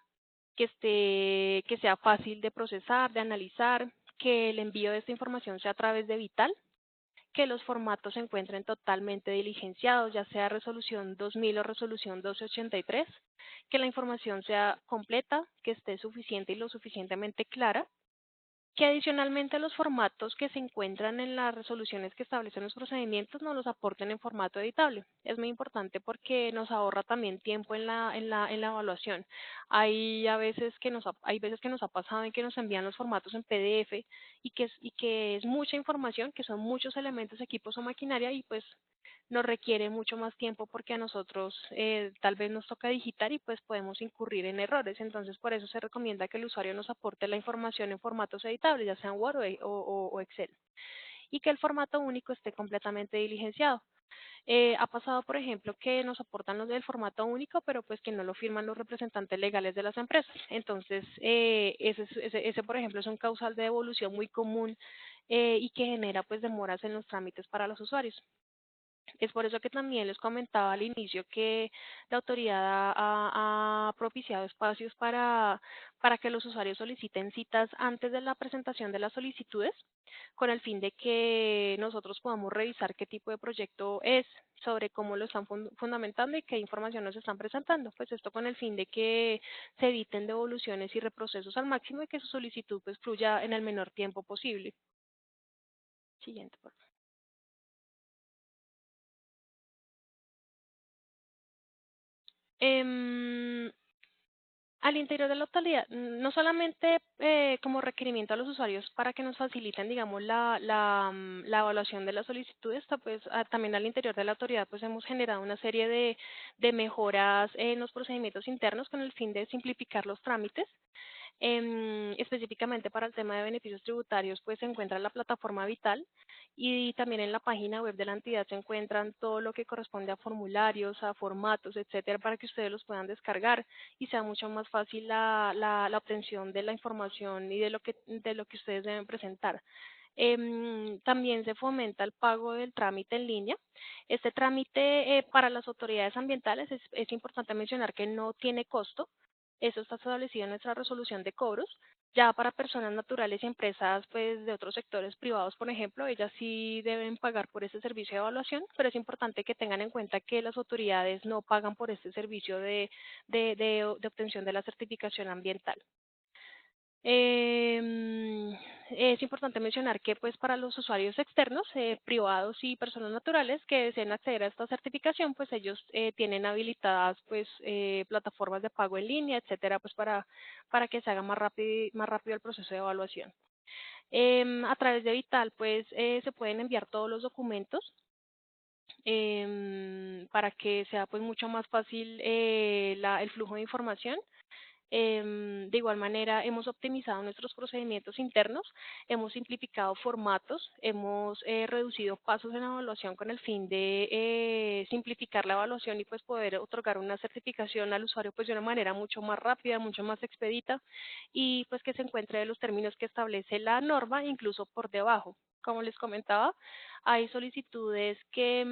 que sea fácil de procesar, de analizar, que el envío de esta información sea a través de Vital, que los formatos se encuentren totalmente diligenciados, ya sea resolución 2000 o resolución 1283, que la información sea completa, que esté suficiente y lo suficientemente clara, que adicionalmente los formatos que se encuentran en las resoluciones que establecen los procedimientos nos los aporten en formato editable. Es muy importante porque nos ahorra también tiempo en la evaluación. Hay veces que nos ha pasado en que nos envían los formatos en PDF y que es mucha información, que son muchos elementos, equipos o maquinaria y pues nos requiere mucho más tiempo porque a nosotros tal vez nos toca digitar y pues podemos incurrir en errores. Entonces, por eso se recomienda que el usuario nos aporte la información en formatos editables, ya sean Word o Excel, y que el formato único esté completamente diligenciado. Ha pasado, por ejemplo, que nos aportan los del formato único, pero pues que no lo firman los representantes legales de las empresas. Entonces, ese, por ejemplo, es un causal de devolución muy común y que genera pues demoras en los trámites para los usuarios. Es por eso que también les comentaba al inicio que la autoridad ha propiciado espacios para que los usuarios soliciten citas antes de la presentación de las solicitudes, con el fin de que nosotros podamos revisar qué tipo de proyecto es, sobre cómo lo están fundamentando y qué información nos están presentando. Pues esto con el fin de que se eviten devoluciones y reprocesos al máximo y que su solicitud pues fluya en el menor tiempo posible. Siguiente, por favor. Em, Al interior de la totalidad, no solamente como requerimiento a los usuarios para que nos faciliten, digamos, la evaluación de las solicitudes, pues también al interior de la autoridad pues hemos generado una serie de mejoras en los procedimientos internos con el fin de simplificar los trámites. Específicamente para el tema de beneficios tributarios, pues se encuentra la plataforma Vital y también en la página web de la entidad se encuentran todo lo que corresponde a formularios, a formatos, etcétera, para que ustedes los puedan descargar y sea mucho más fácil la obtención de la información y de lo que ustedes deben presentar. También se fomenta el pago del trámite en línea. Este trámite para las autoridades ambientales es importante mencionar que no tiene costo. Eso está establecido en nuestra resolución de cobros. Ya para personas naturales y empresas pues de otros sectores privados, por ejemplo, ellas sí deben pagar por este servicio de evaluación, pero es importante que tengan en cuenta que las autoridades no pagan por este servicio de obtención de la certificación ambiental. Em, es importante mencionar que pues para los usuarios externos, privados y personas naturales que deseen acceder a esta certificación, pues ellos tienen habilitadas pues plataformas de pago en línea, etcétera, pues para que se haga más rápido el proceso de evaluación. A través de Vital pues se pueden enviar todos los documentos para que sea pues mucho más fácil el flujo de información. De igual manera, hemos optimizado nuestros procedimientos internos, hemos simplificado formatos, hemos reducido pasos en la evaluación con el fin de simplificar la evaluación y pues poder otorgar una certificación al usuario pues de una manera mucho más rápida, mucho más expedita y pues que se encuentre de los términos que establece la norma, incluso por debajo. Como les comentaba, hay solicitudes que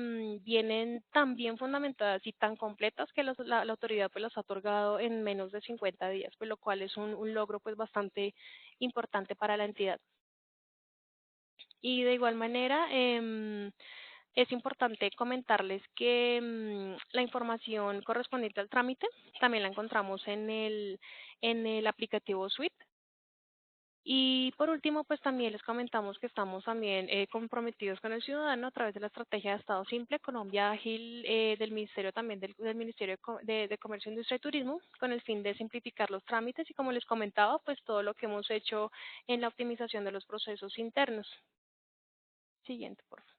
vienen tan bien fundamentadas y tan completas que la autoridad pues las ha otorgado en menos de 50 días, pues lo cual es un logro pues bastante importante para la entidad. Y de igual manera, es importante comentarles que la información correspondiente al trámite también la encontramos en el aplicativo Suite. Y por último, pues también les comentamos que estamos también comprometidos con el ciudadano a través de la estrategia de Estado Simple, Colombia Ágil, del Ministerio también del Ministerio de Comercio, Industria y Turismo, con el fin de simplificar los trámites y como les comentaba, pues todo lo que hemos hecho en la optimización de los procesos internos. Siguiente, por favor.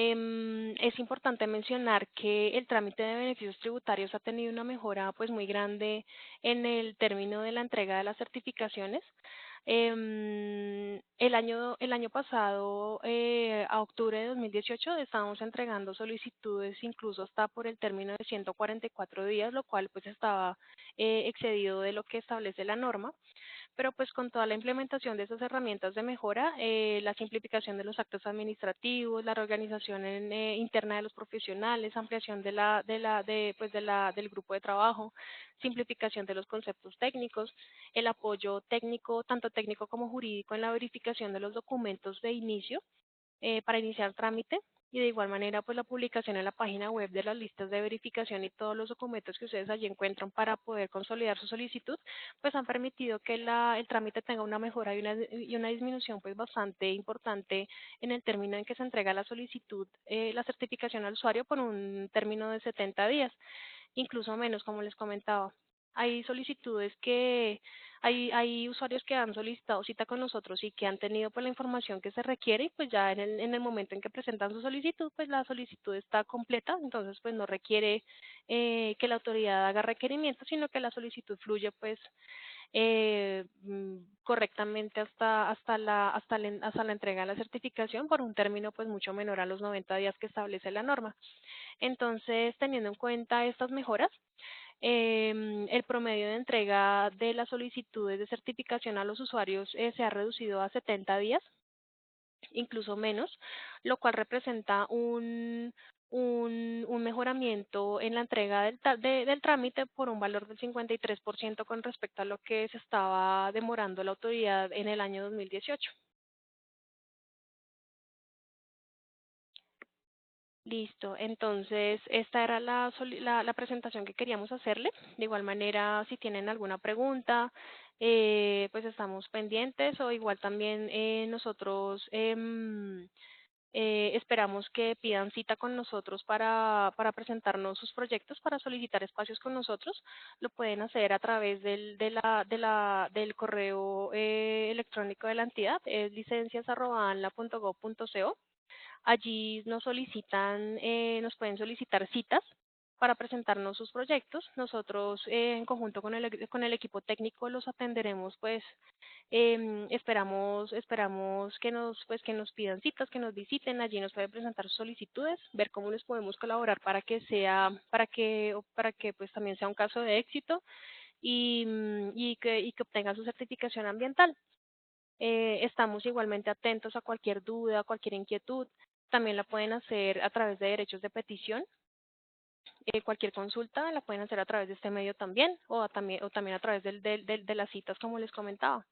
Es importante mencionar que el trámite de beneficios tributarios ha tenido una mejora pues muy grande en el término de la entrega de las certificaciones. El año pasado, a octubre de 2018, estábamos entregando solicitudes incluso hasta por el término de 144 días, lo cual pues estaba excedido de lo que establece la norma, pero pues con toda la implementación de esas herramientas de mejora, la simplificación de los actos administrativos, la reorganización interna de los profesionales, ampliación del grupo de trabajo, simplificación de los conceptos técnicos, el apoyo técnico, tanto técnico como jurídico en la verificación de los documentos de inicio para iniciar trámite, y de igual manera pues la publicación en la página web de las listas de verificación y todos los documentos que ustedes allí encuentran para poder consolidar su solicitud, pues han permitido que el trámite tenga una mejora y una disminución pues bastante importante en el término en que se entrega la solicitud, la certificación al usuario por un término de 70 días, incluso menos, como les comentaba. Hay solicitudes que, hay usuarios que han solicitado cita con nosotros y que han tenido pues la información que se requiere y pues ya en el momento en que presentan su solicitud, pues la solicitud está completa, entonces pues no requiere que la autoridad haga requerimientos, sino que la solicitud fluye pues correctamente hasta la entrega de la certificación por un término pues mucho menor a los 90 días que establece la norma. Entonces, teniendo en cuenta estas mejoras, el promedio de entrega de las solicitudes de certificación a los usuarios se ha reducido a 70 días, incluso menos, lo cual representa un mejoramiento en la entrega del trámite por un valor del 53% con respecto a lo que se estaba demorando la autoridad en el año 2018. Listo, entonces esta era la presentación que queríamos hacerle. De igual manera, si tienen alguna pregunta, pues estamos pendientes o igual también nosotros esperamos que pidan cita con nosotros para presentarnos sus proyectos, para solicitar espacios con nosotros. Lo pueden hacer a través del correo electrónico de la entidad, es licencias@anla.gov.co. Allí nos pueden solicitar citas para presentarnos sus proyectos. Nosotros, en conjunto con el equipo técnico, los atenderemos, pues, esperamos que nos pidan citas, que nos visiten. Allí nos pueden presentar sus solicitudes, ver cómo les podemos colaborar para que, pues, también sea un caso de éxito y que obtengan su certificación ambiental. Estamos igualmente atentos a cualquier duda, cualquier inquietud. También la pueden hacer a través de derechos de petición. Cualquier consulta la pueden hacer a través de este medio también, o también a través de las citas, como les comentaba.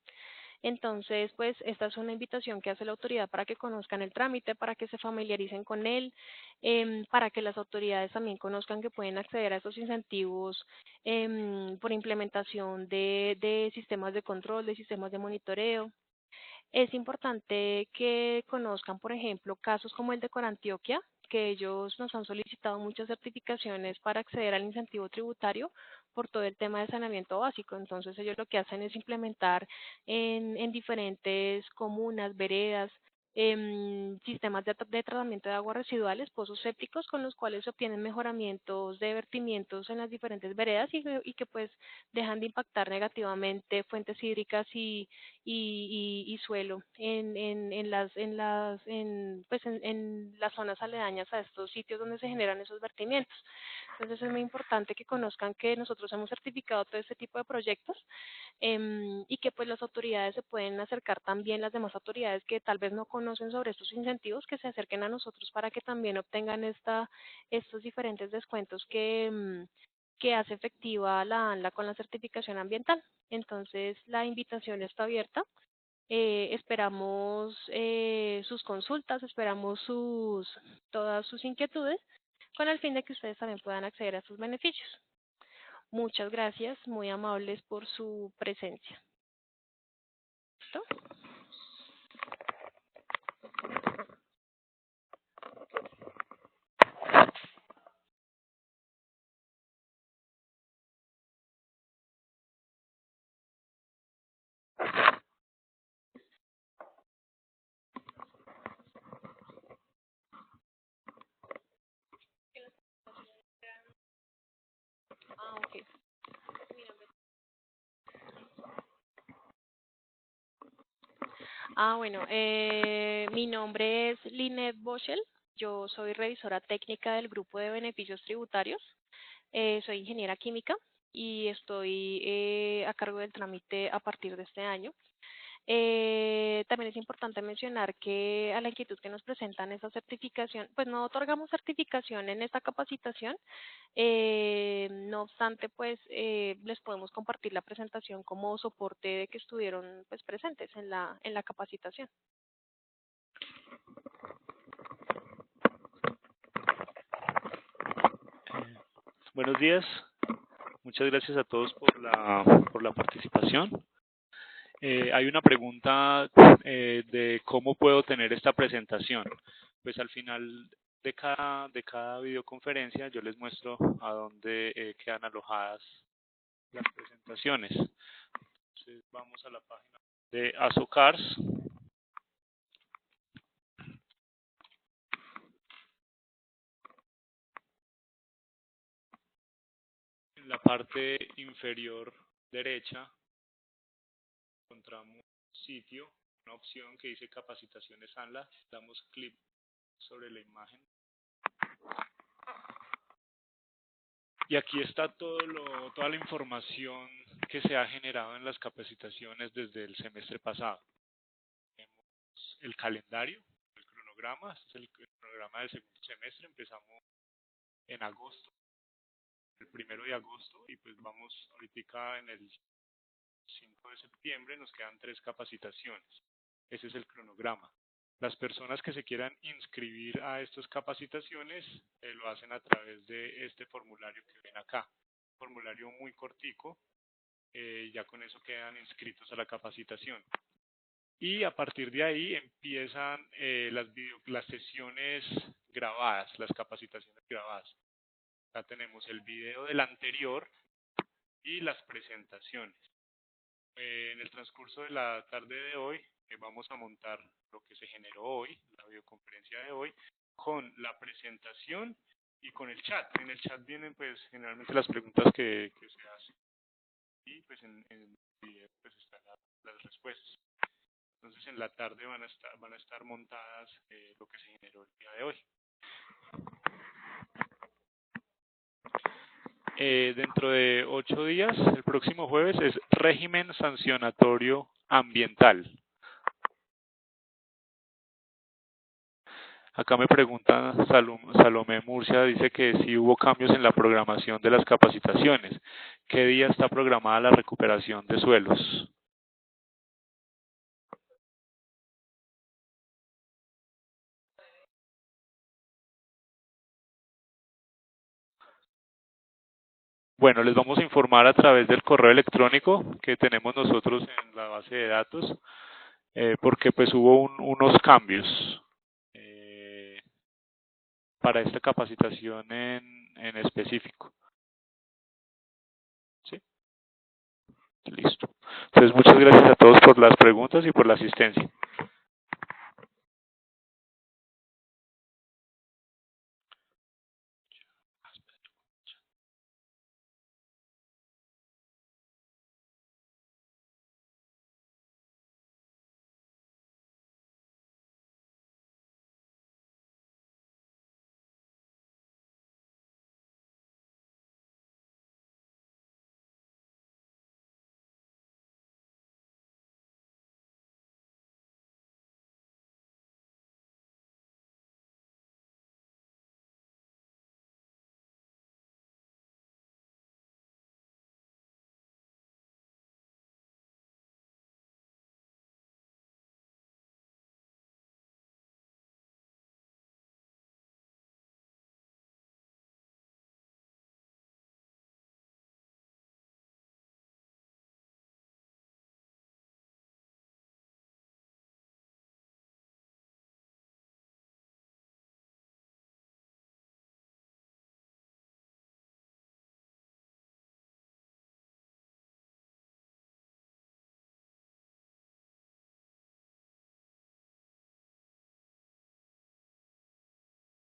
Entonces, pues esta es una invitación que hace la autoridad para que conozcan el trámite, para que se familiaricen con él, para que las autoridades también conozcan que pueden acceder a estos incentivos por implementación de sistemas de control, de sistemas de monitoreo. Es importante que conozcan, por ejemplo, casos como el de Corantioquia, que ellos nos han solicitado muchas certificaciones para acceder al incentivo tributario por todo el tema de saneamiento básico. Entonces, ellos lo que hacen es implementar en diferentes comunas, veredas, sistemas de tratamiento de aguas residuales, pozos sépticos, con los cuales se obtienen mejoramientos de vertimientos en las diferentes veredas y que pues dejan de impactar negativamente fuentes hídricas y suelo en las zonas aledañas a estos sitios donde se generan esos vertimientos. Entonces es muy importante que conozcan que nosotros hemos certificado todo este tipo de proyectos y que pues las autoridades se pueden acercar también, las demás autoridades que tal vez no conocen sobre estos incentivos, que se acerquen a nosotros para que también obtengan estos diferentes descuentos que hace efectiva la ANLA con la certificación ambiental. Entonces, la invitación está abierta. Esperamos sus consultas, esperamos todas sus inquietudes, con el fin de que ustedes también puedan acceder a sus beneficios. Muchas gracias, muy amables por su presencia. ¿Listo? Ah, ok. Bueno, mi nombre es Linet Boschel. Yo soy revisora técnica del grupo de beneficios tributarios. Soy ingeniera química y estoy a cargo del trámite a partir de este año. También es importante mencionar que a la inquietud que nos presentan esa certificación, pues no otorgamos certificación en esta capacitación. No obstante, pues les podemos compartir la presentación como soporte de que estuvieron pues presentes en la capacitación. Buenos días. Muchas gracias a todos por la participación. Hay una pregunta de cómo puedo tener esta presentación. Pues al final de cada videoconferencia yo les muestro a dónde quedan alojadas las presentaciones. Entonces vamos a la página de Azocars. En la parte inferior derecha encontramos sitio, una opción que dice capacitaciones ANLA. Damos clic sobre la imagen. Y aquí está toda la información que se ha generado en las capacitaciones desde el semestre pasado. Tenemos el calendario, el cronograma, este es el cronograma del segundo semestre. Empezamos en agosto, el 1 de agosto, y pues vamos ahorita en el 5 de septiembre, nos quedan 3 capacitaciones. Ese es el cronograma. Las personas que se quieran inscribir a estas capacitaciones lo hacen a través de este formulario que ven acá. Formulario muy cortico, ya con eso quedan inscritos a la capacitación. Y a partir de ahí empiezan las sesiones grabadas, las capacitaciones grabadas. Acá tenemos el video del anterior y las presentaciones. En el transcurso de la tarde de hoy vamos a montar lo que se generó hoy, la videoconferencia de hoy, con la presentación y con el chat. En el chat vienen pues generalmente las preguntas que se hacen y pues en el video pues están las respuestas. Entonces en la tarde van a estar montadas lo que se generó el día de hoy. Dentro de 8 días, el próximo jueves, es régimen sancionatorio ambiental. Acá me pregunta Salomé Murcia, dice que si hubo cambios en la programación de las capacitaciones. ¿Qué día está programada la recuperación de suelos? Bueno, les vamos a informar a través del correo electrónico que tenemos nosotros en la base de datos, porque pues hubo unos cambios para esta capacitación en específico. ¿Sí? Listo. Entonces, muchas gracias a todos por las preguntas y por la asistencia.